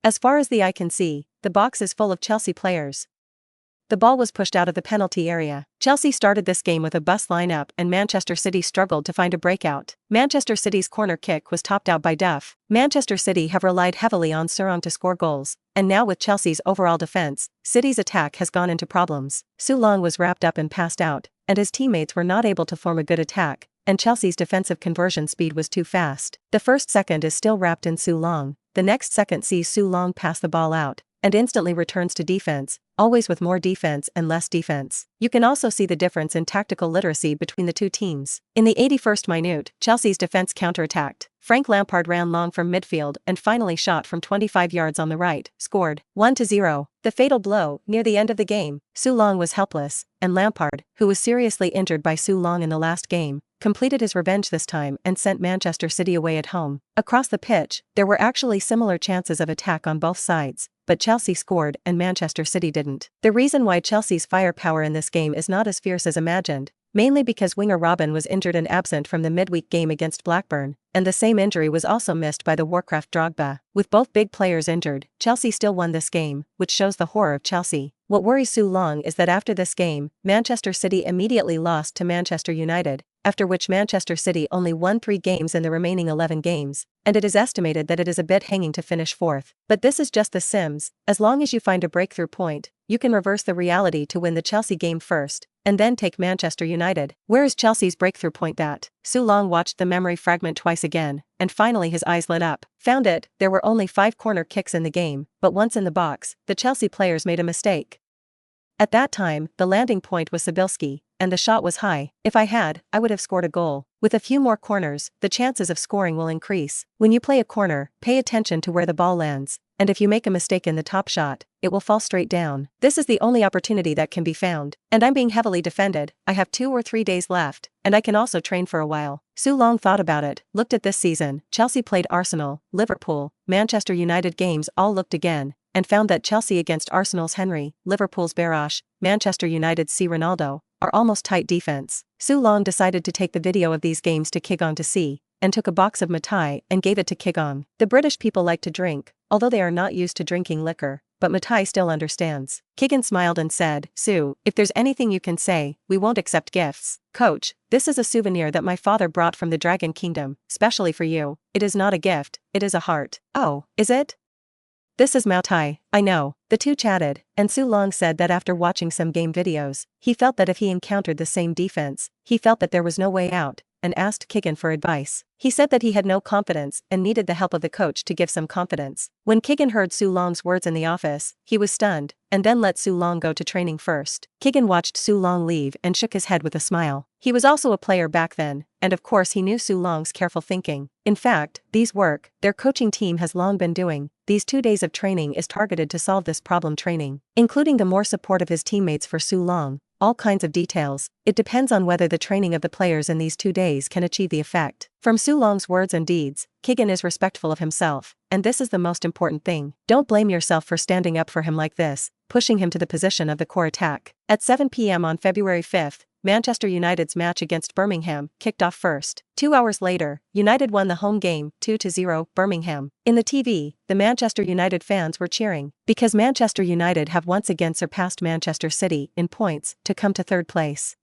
As far as the eye can see, the box is full of Chelsea players. The ball was pushed out of the penalty area. Chelsea started this game with a bus lineup and Manchester City struggled to find a breakout. Manchester City's corner kick was topped out by Duff. Manchester City have relied heavily on Surong to score goals, and now with Chelsea's overall defense, City's attack has gone into problems. Su Long was wrapped up and passed out, and his teammates were not able to form a good attack, and Chelsea's defensive conversion speed was too fast. The first second is still wrapped in Su Long. The next second sees Su Long pass the ball out, and instantly returns to defense, always with more defense and less defense. You can also see the difference in tactical literacy between the two teams. In the 81st minute, Chelsea's defense counterattacked. Frank Lampard ran long from midfield and finally shot from 25 yards on the right, scored 1-0. The fatal blow, near the end of the game, Su Long was helpless, and Lampard, who was seriously injured by Su Long in the last game, completed his revenge this time and sent Manchester City away at home. Across the pitch, there were actually similar chances of attack on both sides, but Chelsea scored and Manchester City didn't. The reason why Chelsea's firepower in this game is not as fierce as imagined, mainly because winger Robin was injured and absent from the midweek game against Blackburn, and the same injury was also missed by the Warcraft Drogba. With both big players injured, Chelsea still won this game, which shows the horror of Chelsea. What worries Su Long is that after this game, Manchester City immediately lost to Manchester United, after which Manchester City only won 3 games in the remaining 11 games, and it is estimated that it is a bit hanging to finish 4th. But this is just The Sims. As long as you find a breakthrough point, you can reverse the reality to win the Chelsea game first, and then take Manchester United. Where is Chelsea's breakthrough point at? Su Long watched the memory fragment twice again, and finally his eyes lit up. Found it. There were only 5 corner kicks in the game, but once in the box, the Chelsea players made a mistake. At that time, the landing point was Sibilski, and the shot was high. If I would have scored a goal. With a few more corners, the chances of scoring will increase. When you play a corner, pay attention to where the ball lands, and if you make a mistake in the top shot, it will fall straight down. This is the only opportunity that can be found, and I'm being heavily defended. I have 2 or 3 days left, and I can also train for a while. Su Long thought about it, looked at this season. Chelsea played Arsenal, Liverpool, Manchester United games all looked again, and found that Chelsea against Arsenal's Henry, Liverpool's Barash, Manchester United's C. Ronaldo, are almost tight defense. Su Long decided to take the video of these games to Kigong to see, and took a box of Matai and gave it to Kigong. The British people like to drink, although they are not used to drinking liquor, but Matai still understands. Kigong smiled and said, "Su, if there's anything you can say, we won't accept gifts. Coach, this is a souvenir that my father brought from the Dragon Kingdom, specially for you. It is not a gift, it is a heart." "Oh, is it? This is Matai, I know." The two chatted, and Su Long said that after watching some game videos, he felt that if he encountered the same defense, he felt that there was no way out, and asked Kigong for advice. He said that he had no confidence and needed the help of the coach to give some confidence. When Kigong heard Su Long's words in the office, he was stunned, and then let Su Long go to training first. Kigong watched Su Long leave and shook his head with a smile. He was also a player back then, and of course he knew Su Long's careful thinking. In fact, these work, their coaching team has long been doing. These 2 days of training is targeted to solve this problem training, including the more support of his teammates for Su Long. All kinds of details. It depends on whether the training of the players in these 2 days can achieve the effect. From Su Long's words and deeds, Kigong is respectful of himself, and this is the most important thing. Don't blame yourself for standing up for him like this, pushing him to the position of the core attack. At 7 p.m. on February 5th, Manchester United's match against Birmingham kicked off first. 2 hours later, United won the home game, 2-0, Birmingham. In the TV, the Manchester United fans were cheering, because Manchester United have once again surpassed Manchester City in points to come to 3rd place.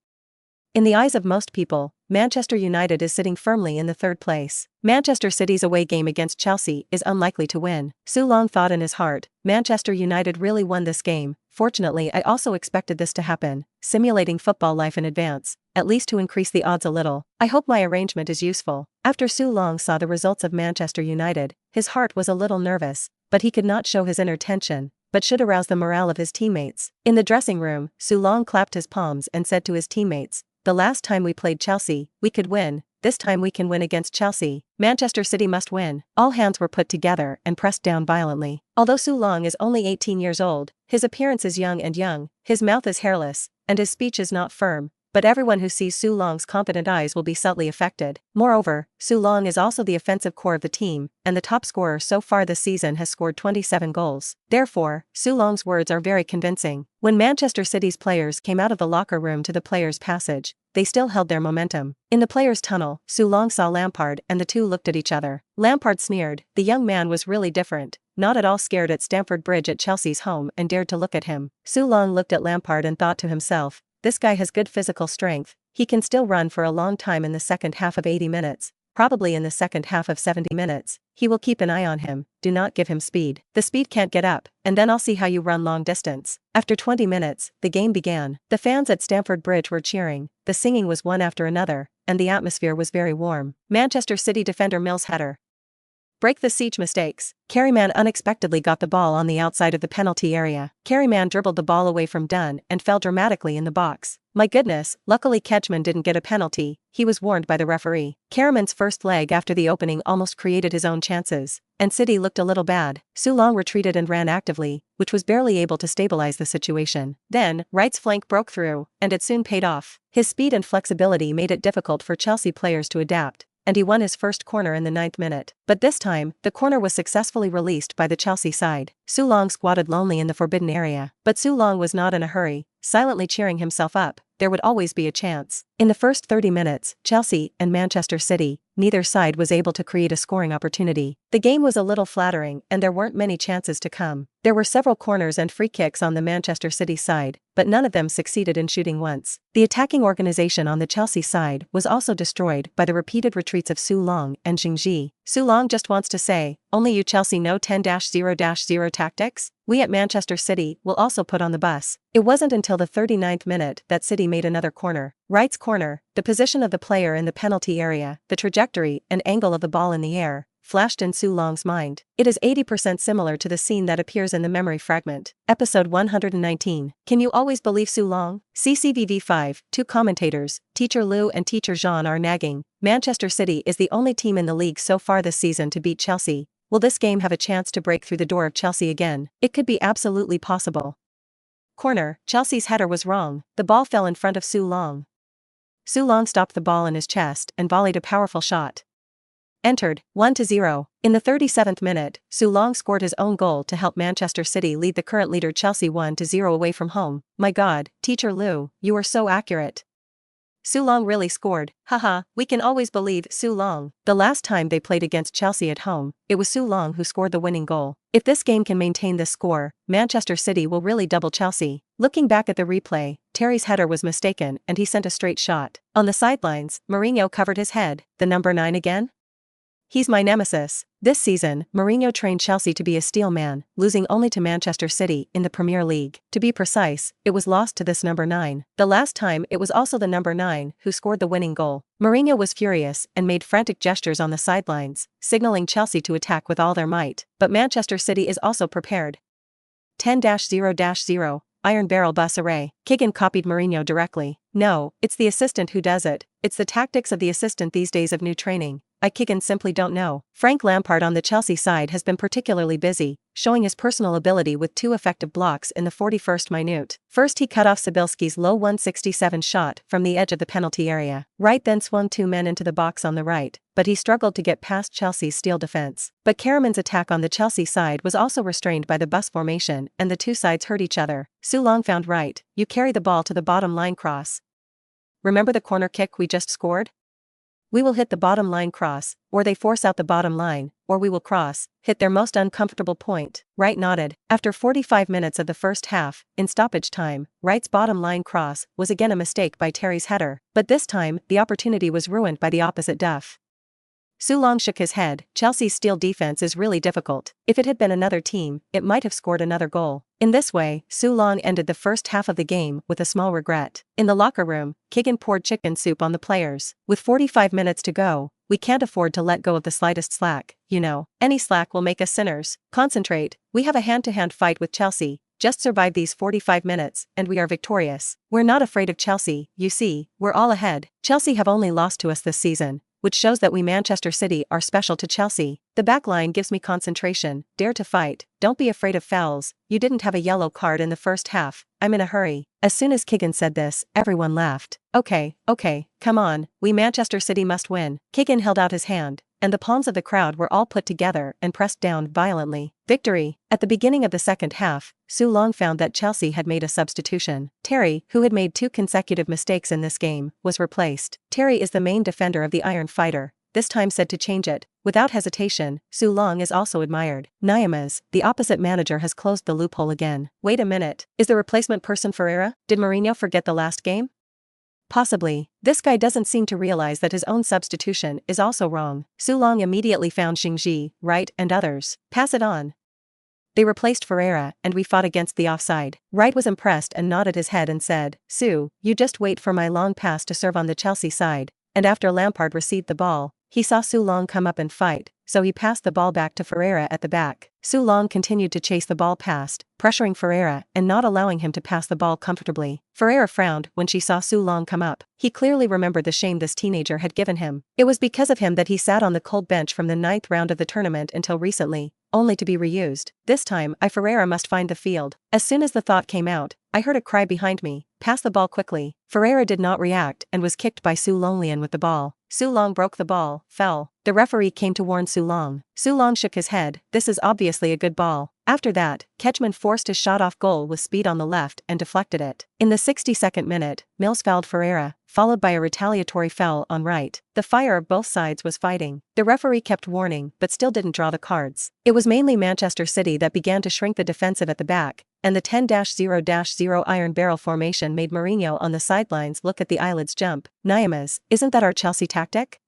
In the eyes of most people, Manchester United is sitting firmly in the 3rd place. Manchester City's away game against Chelsea is unlikely to win. Su Long thought in his heart, Manchester United really won this game. Fortunately, I also expected this to happen, simulating football life in advance, at least to increase the odds a little. I hope my arrangement is useful. After Su Long saw the results of Manchester United, his heart was a little nervous, but he could not show his inner tension, but should arouse the morale of his teammates. In the dressing room, Su Long clapped his palms and said to his teammates, "The last time we played Chelsea, we could win, this time we can win against Chelsea. Manchester City must win. All hands were put together and pressed down violently. Although Su Long is only 18 years old, his appearance is young, his mouth is hairless, and his speech is not firm. But everyone who sees Su Long's confident eyes will be subtly affected. Moreover, Su Long is also the offensive core of the team, and the top scorer so far this season has scored 27 goals. Therefore, Su Long's words are very convincing. When Manchester City's players came out of the locker room to the players' passage, they still held their momentum. In the players' tunnel, Su Long saw Lampard and the two looked at each other. Lampard sneered. The young man was really different, not at all scared at Stamford Bridge at Chelsea's home, and dared to look at him. Su Long looked at Lampard and thought to himself, this guy has good physical strength, he can still run for a long time in the second half of 80 minutes, probably in the second half of 70 minutes, he will keep an eye on him, do not give him speed. The speed can't get up, and then I'll see how you run long distance. After 20 minutes, the game began. The fans at Stamford Bridge were cheering, the singing was one after another, and the atmosphere was very warm. Manchester City defender Mills' header. Break the siege mistakes. Careyman unexpectedly got the ball on the outside of the penalty area. Careyman dribbled the ball away from Dunn and fell dramatically in the box. My goodness, luckily Kedgman didn't get a penalty, he was warned by the referee. Careyman's first leg after the opening almost created his own chances, and City looked a little bad. Su Long retreated and ran actively, which was barely able to stabilize the situation. Then, Wright's flank broke through, and it soon paid off. His speed and flexibility made it difficult for Chelsea players to adapt, and he won his first corner in the 9th minute. But this time, the corner was successfully released by the Chelsea side. Su Long squatted lonely in the forbidden area. But Su Long was not in a hurry, silently cheering himself up. There would always be a chance. In the first 30 minutes, Chelsea and Manchester City, neither side was able to create a scoring opportunity. The game was a little flattering and there weren't many chances to come. There were several corners and free kicks on the Manchester City side, but none of them succeeded in shooting once. The attacking organization on the Chelsea side was also destroyed by the repeated retreats of Su Long and Xingji. Su Long just wants to say, only you Chelsea know 10-0-0 tactics? We at Manchester City will also put on the bus. It wasn't until the 39th minute that City made another corner. Wright's corner, the position of the player in the penalty area, the trajectory and angle of the ball in the air, flashed in Su Long's mind. It is 80% similar to the scene that appears in the memory fragment. Episode 119. Can you always believe Su Long? CCVV5, two commentators, Teacher Lou and Teacher Jean are nagging. Manchester City is the only team in the league so far this season to beat Chelsea. Will this game have a chance to break through the door of Chelsea again? It could be absolutely possible. Corner, Chelsea's header was wrong. The ball fell in front of Su Long. Su Long stopped the ball in his chest and volleyed a powerful shot. Entered, 1-0. In the 37th minute, Su Long scored his own goal to help Manchester City lead the current leader Chelsea 1-0 away from home. My God, Teacher Lou, you are so accurate. Su Long really scored. Haha, we can always believe Su Long. The last time they played against Chelsea at home, it was Su Long who scored the winning goal. If this game can maintain this score, Manchester City will really double Chelsea. Looking back at the replay, Terry's header was mistaken and he sent a straight shot. On the sidelines, Mourinho covered his head. The number 9 again? He's my nemesis. This season, Mourinho trained Chelsea to be a steel man, losing only to Manchester City in the Premier League. To be precise, it was lost to this number 9. The last time it was also the number 9 who scored the winning goal. Mourinho was furious and made frantic gestures on the sidelines, signaling Chelsea to attack with all their might. But Manchester City is also prepared. 10-0-0. Iron Barrel Bus Array. Keegan copied Mourinho directly. No, it's the assistant who does it. It's the tactics of the assistant these days of new training. Keegan simply don't know. Frank Lampard on the Chelsea side has been particularly busy, showing his personal ability with 2 effective blocks in the 41st minute. First he cut off Sibilski's low 167 shot from the edge of the penalty area. Wright then swung 2 men into the box on the right, but he struggled to get past Chelsea's steel defense. But Careyman's attack on the Chelsea side was also restrained by the bus formation and the two sides hurt each other. Su Long found Wright. You carry the ball to the bottom line cross. Remember the corner kick we just scored? We will hit the bottom line cross, or they force out the bottom line, or we will cross, hit their most uncomfortable point. Wright nodded. After 45 minutes of the first half, in stoppage time, Wright's bottom line cross was again a mistake by Terry's header, but this time, the opportunity was ruined by the opposite duff. Su Long shook his head. Chelsea's steel defense is really difficult. If it had been another team, it might have scored another goal. In this way, Su Long ended the first half of the game with a small regret. In the locker room, Keegan poured chicken soup on the players. With 45 minutes to go, we can't afford to let go of the slightest slack, you know. Any slack will make us sinners. Concentrate. We have a hand-to-hand fight with Chelsea. Just survive these 45 minutes, and we are victorious. We're not afraid of Chelsea, you see, we're all ahead. Chelsea have only lost to us this season, which shows that we Manchester City are special to Chelsea. The backline gives me concentration, dare to fight, don't be afraid of fouls, you didn't have a yellow card in the first half, I'm in a hurry. As soon as Keegan said this, everyone laughed. Okay, come on, we Manchester City must win. Keegan held out his hand, and the palms of the crowd were all put together and pressed down violently. Victory! At the beginning of the second half, Su Long found that Chelsea had made a substitution. Terry, who had made 2 consecutive mistakes in this game, was replaced. Terry is the main defender of the Iron Fighter, this time said to change it. Without hesitation, Su Long is also admired. Niamaz, the opposite manager, has closed the loophole again. Wait a minute, is the replacement person Ferreira? Did Mourinho forget the last game? Possibly. This guy doesn't seem to realize that his own substitution is also wrong. Su Long immediately found Xingji, Wright and others. Pass it on. They replaced Ferreira, and we fought against the offside. Wright was impressed and nodded his head and said, Su, you just wait for my long pass to serve on the Chelsea side. And after Lampard received the ball, he saw Su Long come up and fight, so he passed the ball back to Ferreira at the back. Su Long continued to chase the ball past, pressuring Ferreira and not allowing him to pass the ball comfortably. Ferreira frowned when she saw Su Long come up. He clearly remembered the shame this teenager had given him. It was because of him that he sat on the cold bench from the 9th round of the tournament until recently, only to be reused. This time, Ferreira must find the field. As soon as the thought came out, I heard a cry behind me, pass the ball quickly. Ferreira did not react and was kicked by Su Longlian with the ball. Su Long broke the ball, fell. The referee came to warn Su Long. Su Long shook his head, this is obviously a good ball. After that, Ketchman forced his shot off goal with speed on the left and deflected it. In the 62nd minute, Mills fouled Ferreira, followed by a retaliatory foul on Wright. The fire of both sides was fighting. The referee kept warning but still didn't draw the cards. It was mainly Manchester City that began to shrink the defensive at the back, and the 10-0-0 iron barrel formation made Mourinho on the sidelines look at the eyelids jump. Niamaz, isn't that our Chelsea tactic?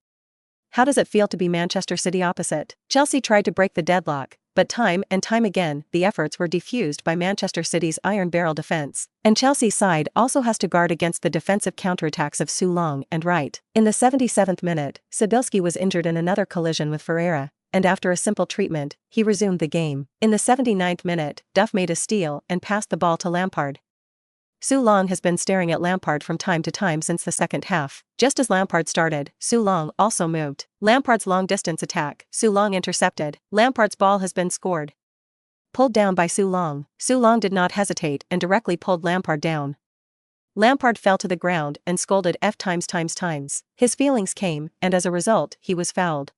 How does it feel to be Manchester City opposite? Chelsea tried to break the deadlock, but time and time again, the efforts were defused by Manchester City's iron barrel defense. And Chelsea's side also has to guard against the defensive counterattacks of Su Long and Wright. In the 77th minute, Sibilski was injured in another collision with Ferreira, and after a simple treatment, he resumed the game. In the 79th minute, Duff made a steal and passed the ball to Lampard. Su Long has been staring at Lampard from time to time since the second half. Just as Lampard started, Su Long also moved. Lampard's long-distance attack, Su Long intercepted. Lampard's ball has been scored. Pulled down by Su Long. Su Long did not hesitate and directly pulled Lampard down. Lampard fell to the ground and scolded F times. His feelings came, and as a result, he was fouled.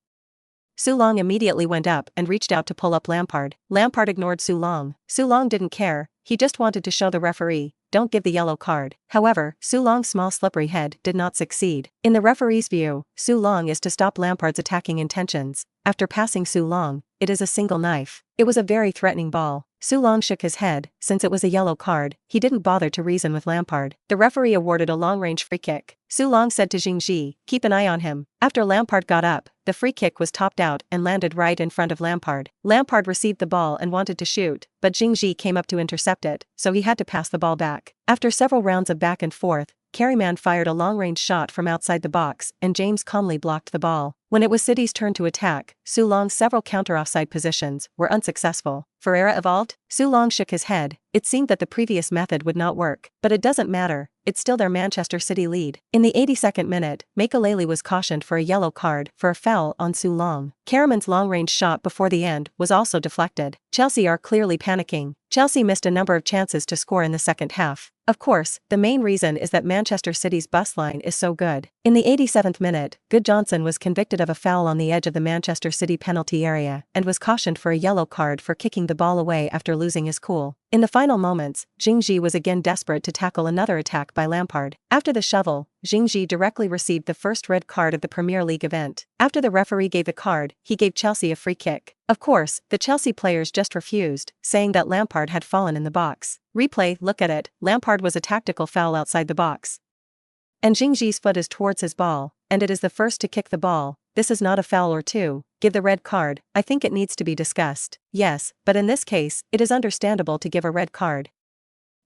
Su Long immediately went up and reached out to pull up Lampard. Lampard ignored Su Long. Su Long didn't care, he just wanted to show the referee, don't give the yellow card. However, Su Long's small slippery head did not succeed. In the referee's view, Su Long is to stop Lampard's attacking intentions. After passing Su Long, it is a single knife. It was a very threatening ball. Su Long shook his head, since it was a yellow card, he didn't bother to reason with Lampard. The referee awarded a long-range free kick. Su Long said to Xingji, keep an eye on him. After Lampard got up, the free kick was topped out and landed right in front of Lampard. Lampard received the ball and wanted to shoot, but Xingji came up to intercept it, so he had to pass the ball back. After several rounds of back and forth, Careyman fired a long-range shot from outside the box and James calmly blocked the ball. When it was City's turn to attack, Su Long's several counter-offside positions were unsuccessful. Ferreira evolved? Su Long shook his head. It seemed that the previous method would not work, but it doesn't matter, it's still their Manchester City lead. In the 82nd minute, Makelele was cautioned for a yellow card for a foul on Su Long. Careyman's long-range shot before the end was also deflected. Chelsea are clearly panicking. Chelsea missed a number of chances to score in the second half. Of course, the main reason is that Manchester City's bus line is so good. In the 87th minute, Good Johnson was convicted of a foul on the edge of the Manchester City penalty area and was cautioned for a yellow card for kicking the ball away after losing his cool. In the final moments, Xingji was again desperate to tackle another attack by Lampard. After the shovel, Xingji directly received the first red card of the Premier League event. After the referee gave the card, he gave Chelsea a free kick. Of course, the Chelsea players just refused, saying that Lampard had fallen in the box. Replay, look at it, Lampard was a tactical foul outside the box. And Xingji's foot is towards his ball, and it is the first to kick the ball. This is not a foul or two. Give the red card. I think it needs to be discussed. Yes, but in this case, it is understandable to give a red card.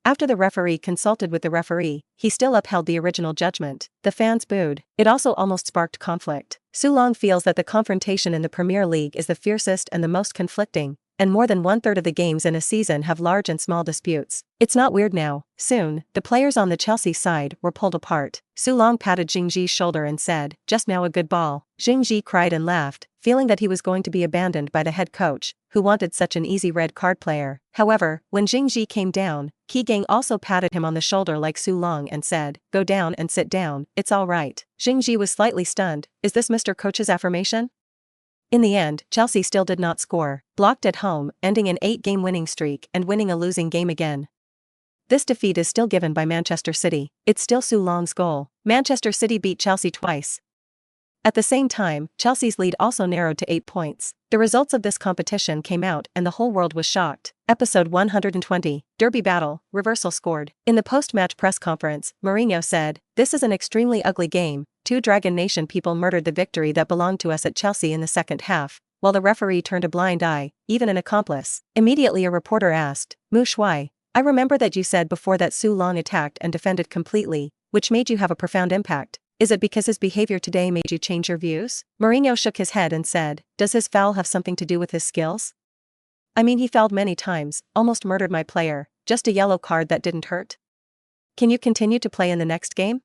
After the referee consulted with the referee, he still upheld the original judgment. The fans booed. It also almost sparked conflict. Su Long feels that the confrontation in the Premier League is the fiercest and the most conflicting, and more than one-third of the games in a season have large and small disputes. It's not weird now. Soon, the players on the Chelsea side were pulled apart. Su Long patted Jingji's shoulder and said, "Just now a good ball." Jingji cried and laughed, feeling that he was going to be abandoned by the head coach, who wanted such an easy red card player. However, when Jingji came down, Qi also patted him on the shoulder like Su Long and said, "Go down and sit down, it's all right." Jingji was slightly stunned. Is this Mr. Coach's affirmation? In the end, Chelsea still did not score, blocked at home, ending an 8-game winning streak and winning a losing game again. This defeat is still given by Manchester City. It's still Su Long's goal. Manchester City beat Chelsea twice. At the same time, Chelsea's lead also narrowed to 8 points. The results of this competition came out and the whole world was shocked. Episode 120, Derby Battle, Reversal scored. In the post-match press conference, Mourinho said, "This is an extremely ugly game. Two Dragon Nation people murdered the victory that belonged to us at Chelsea in the second half, while the referee turned a blind eye, even an accomplice." Immediately a reporter asked, "Mu Shui, I remember that you said before that Su Long attacked and defended completely, which made you have a profound impact. Is it because his behavior today made you change your views?" Mourinho shook his head and said, "Does his foul have something to do with his skills? I mean, he fouled many times, almost murdered my player, just a yellow card that didn't hurt. Can you continue to play in the next game?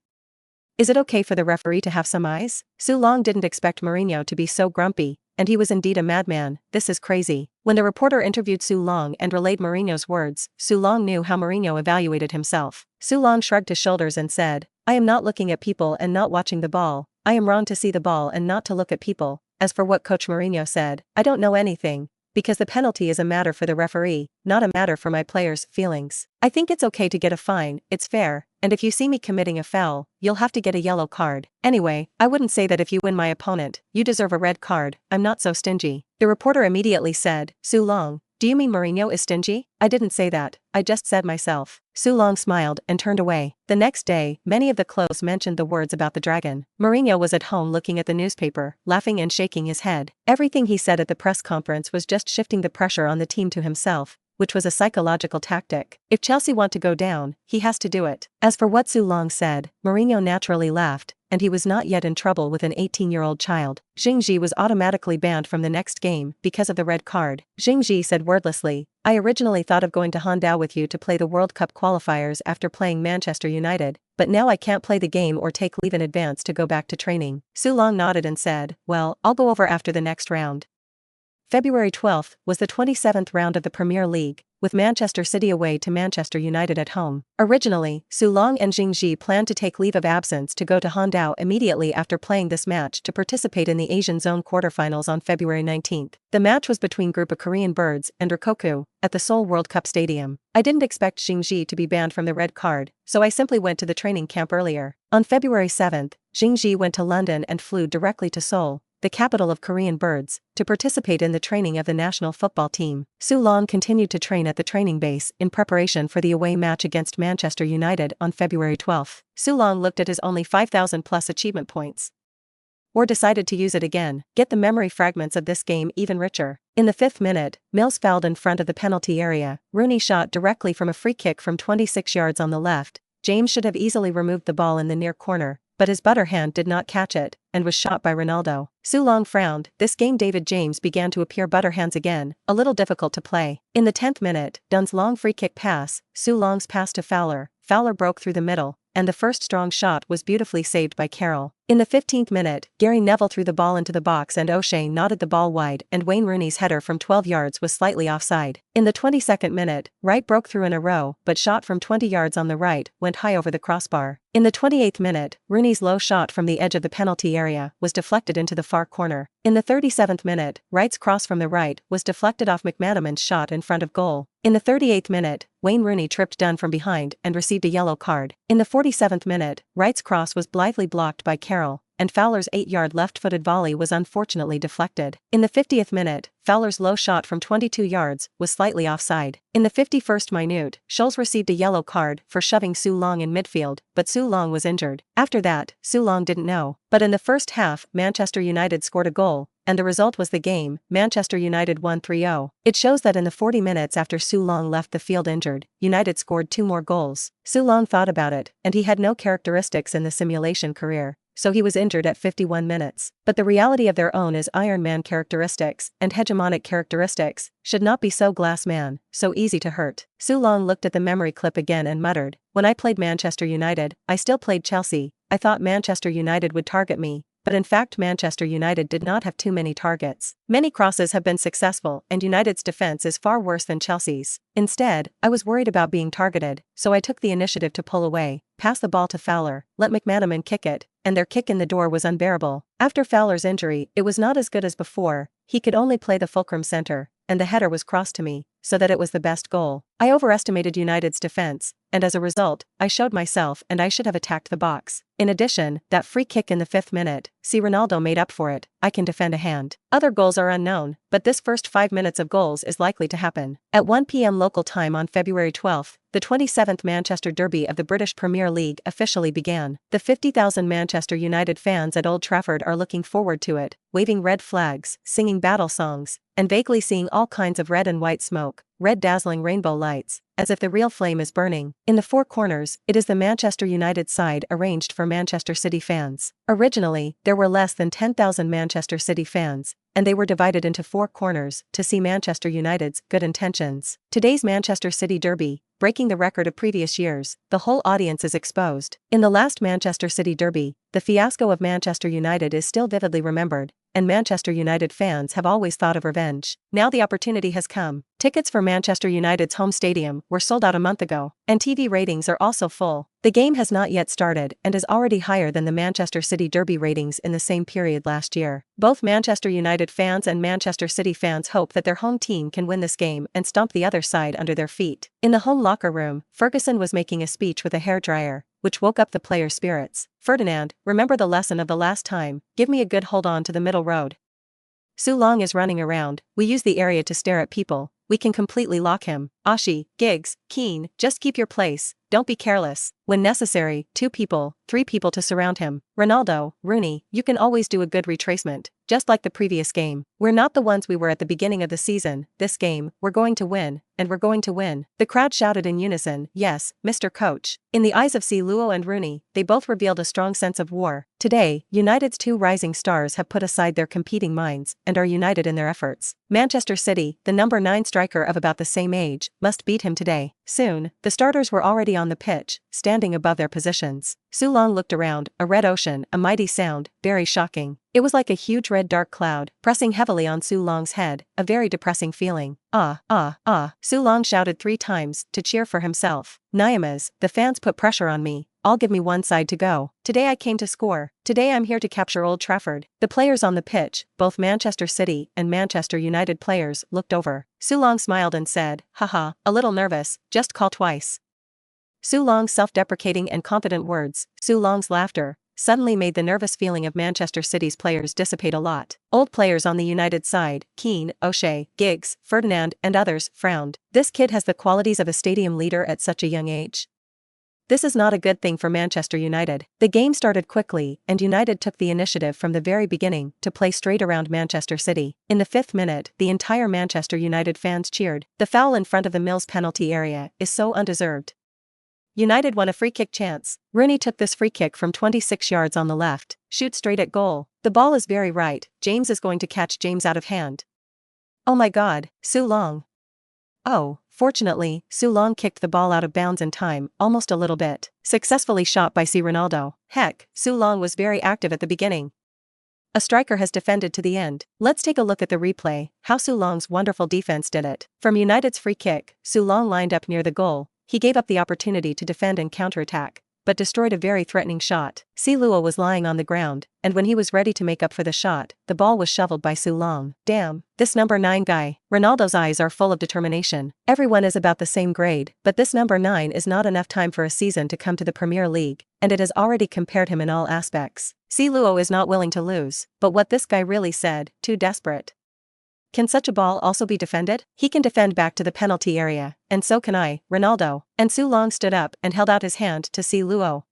Is it okay for the referee to have some eyes?" Su Long didn't expect Mourinho to be so grumpy, and he was indeed a madman. "This is crazy." When the reporter interviewed Su Long and relayed Mourinho's words, Su Long knew how Mourinho evaluated himself. Su Long shrugged his shoulders and said, "I am not looking at people and not watching the ball. I am wrong to see the ball and not to look at people. As for what Coach Mourinho said, I don't know anything, because the penalty is a matter for the referee, not a matter for my players' feelings. I think it's okay to get a fine, it's fair, and if you see me committing a foul, you'll have to get a yellow card. Anyway, I wouldn't say that if you win my opponent, you deserve a red card. I'm not so stingy." The reporter immediately said, "Su Long, do you mean Mourinho is stingy?" "I didn't say that, I just said myself." Su Long smiled and turned away. The next day, many of the clothes mentioned the words about the dragon. Mourinho was at home looking at the newspaper, laughing and shaking his head. Everything he said at the press conference was just shifting the pressure on the team to himself, which was a psychological tactic. If Chelsea want to go down, he has to do it. As for what Su Long said, Mourinho naturally laughed, and he was not yet in trouble with an 18-year-old child. Jingji was automatically banned from the next game because of the red card. Jingji said wordlessly, "I originally thought of going to Hangzhou with you to play the World Cup qualifiers after playing Manchester United, but now I can't play the game or take leave in advance to go back to training." Su Long nodded and said, "Well, I'll go over after the next round." February 12th was the 27th round of the Premier League, with Manchester City away to Manchester United at home. Originally, Su Long and Jingji planned to take leave of absence to go to Hangzhou immediately after playing this match to participate in the Asian Zone quarterfinals on February 19th. The match was between a group of Korean birds and Rikoku, at the Seoul World Cup Stadium. "I didn't expect Jingji to be banned from the red card, so I simply went to the training camp earlier." On February 7th, Jingji went to London and flew directly to Seoul, the capital of Korean birds, to participate in the training of the national football team. Su Long continued to train at the training base in preparation for the away match against Manchester United on February 12th. Su Long looked at his only 5,000 plus achievement points, or decided to use it again, get the memory fragments of this game even richer. In the 5th minute, Mills fouled in front of the penalty area. Rooney shot directly from a free kick from 26 yards on the left. James should have easily removed the ball in the near corner, but his butter hand did not catch it, and was shot by Ronaldo. Su Long frowned. This game David James began to appear butter hands again, a little difficult to play. In the 10th minute, Dunn's long free kick pass, Su Long's pass to Fowler. Fowler broke through the middle, and the first strong shot was beautifully saved by Carroll. In the 15th minute, Gary Neville threw the ball into the box and O'Shea nodded the ball wide, and Wayne Rooney's header from 12 yards was slightly offside. In the 22nd minute, Wright broke through in a row, but shot from 20 yards on the right went high over the crossbar. In the 28th minute, Rooney's low shot from the edge of the penalty area was deflected into the far corner. In the 37th minute, Wright's cross from the right was deflected off McManaman's shot in front of goal. In the 38th minute, Wayne Rooney tripped Dunn from behind and received a yellow card. In the 47th minute, Wright's cross was blithely blocked by Carroll, and Fowler's 8-yard left-footed volley was unfortunately deflected. In the 50th minute, Fowler's low shot from 22 yards was slightly offside. In the 51st minute, Scholes received a yellow card for shoving Su Long in midfield, but Su Long was injured. After that, Su Long didn't know. But in the first half, Manchester United scored a goal, and the result was the game. Manchester United won 3-0. It shows that in the 40 minutes after Su Long left the field injured, United scored 2 more goals. Su Long thought about it, and he had no characteristics in the simulation career. so he was injured at 51 minutes. But the reality of their own is Iron Man characteristics and hegemonic characteristics should not be so glass man, so easy to hurt. Su Long looked at the memory clip again and muttered, "When I played Manchester United, I still played Chelsea. I thought Manchester United would target me. But in fact Manchester United did not have too many targets. Many crosses have been successful and United's defense is far worse than Chelsea's. Instead, I was worried about being targeted, so I took the initiative to pull away, pass the ball to Fowler, let McManaman kick it, and their kick in the door was unbearable. After Fowler's injury, it was not as good as before. He could only play the fulcrum center, and the header was crossed to me, so that it was the best goal. I overestimated United's defense, and as a result, I showed myself and I should have attacked the box. In addition, that free kick in the 5th minute, Ronaldo made up for it. I can defend a hand. Other goals are unknown, but this first 5 minutes of goals is likely to happen." At 1 p.m. local time on February 12, the 27th Manchester Derby of the British Premier League officially began. The 50,000 Manchester United fans at Old Trafford are looking forward to it, waving red flags, singing battle songs, and vaguely seeing all kinds of red and white smoke, red dazzling rainbow lights, as if the real flame is burning. In the four corners, it is the Manchester United side arranged for Manchester City fans. Originally, there were less than 10,000 Manchester City fans, and they were divided into four corners to see Manchester United's good intentions. Today's Manchester City Derby, breaking the record of previous years, the whole audience is exposed. In the last Manchester City Derby, the fiasco of Manchester United is still vividly remembered, and Manchester United fans have always thought of revenge. Now the opportunity has come. Tickets for Manchester United's home stadium were sold out a month ago, and TV ratings are also full. The game has not yet started and is already higher than the Manchester City Derby ratings in the same period last year. Both Manchester United fans and Manchester City fans hope that their home team can win this game and stomp the other side under their feet. In the home locker room, Ferguson was making a speech with a hairdryer, which woke up the players' spirits. "Ferdinand, remember the lesson of the last time, give me a good hold on to the middle road. Su Long is running around, we use the area to stare at people, we can completely lock him. Ashi, Giggs, Keane, just keep your place, don't be careless. When necessary, 2 people, 3 people to surround him. Ronaldo, Rooney, you can always do a good retracement, just like the previous game. We're not the ones we were at the beginning of the season. This game, we're going to win, and we're going to win." The crowd shouted in unison, "Yes, Mr. Coach." In the eyes of Luo and Rooney, they both revealed a strong sense of war. Today, United's 2 rising stars have put aside their competing minds and are united in their efforts. Manchester City, the number 9 striker of about the same age, must beat him today. Soon, the starters were already on the pitch, standing above their positions. Su Long looked around, a red ocean, a mighty sound, very shocking. It was like a huge red dark cloud, pressing heavily on Su Long's head, a very depressing feeling. Su Long shouted 3 times, to cheer for himself. "Nyamas, the fans put pressure on me, all give me one side to go. Today I came to score. Today I'm here to capture Old Trafford." The players on the pitch, both Manchester City and Manchester United players, looked over. Su Long smiled and said, "Haha, a little nervous, just call twice." Su Long's self-deprecating and confident words, Su Long's laughter, suddenly made the nervous feeling of Manchester City's players dissipate a lot. Old players on the United side, Keane, O'Shea, Giggs, Ferdinand and others, frowned. This kid has the qualities of a stadium leader at such a young age. This is not a good thing for Manchester United. The game started quickly, and United took the initiative from the very beginning to play straight around Manchester City. In the 5th minute, the entire Manchester United fans cheered. The foul in front of the Mills penalty area is so undeserved. United won a free kick chance. Rooney took this free kick from 26 yards on the left, shoot straight at goal. The ball is very right, James is going to catch James out of hand. Oh my god, Su Long. Oh, fortunately, Su Long kicked the ball out of bounds in time, almost a little bit. Successfully shot by Ronaldo. Heck, Su Long was very active at the beginning. A striker has defended to the end. Let's take a look at the replay, how Su Long's wonderful defense did it. From United's free kick, Su Long lined up near the goal. He gave up the opportunity to defend and counterattack, but destroyed a very threatening shot. Luo was lying on the ground, and when he was ready to make up for the shot, the ball was shoveled by Su Long. Damn, this number 9 guy. Ronaldo's eyes are full of determination. Everyone is about the same grade, but this number 9 is not enough time for a season to come to the Premier League, and it has already compared him in all aspects. Luo is not willing to lose, but what this guy really said, too desperate. Can such a ball also be defended? He can defend back to the penalty area, and so can I, Ronaldo. And Su Long stood up and held out his hand to Luo.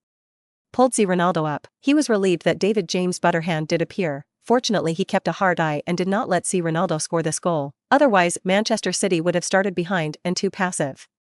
Pulled Ronaldo up. He was relieved that David James' Butterhand did appear. Fortunately he kept a hard eye and did not let Ronaldo score this goal. Otherwise, Manchester City would have started behind and too passive.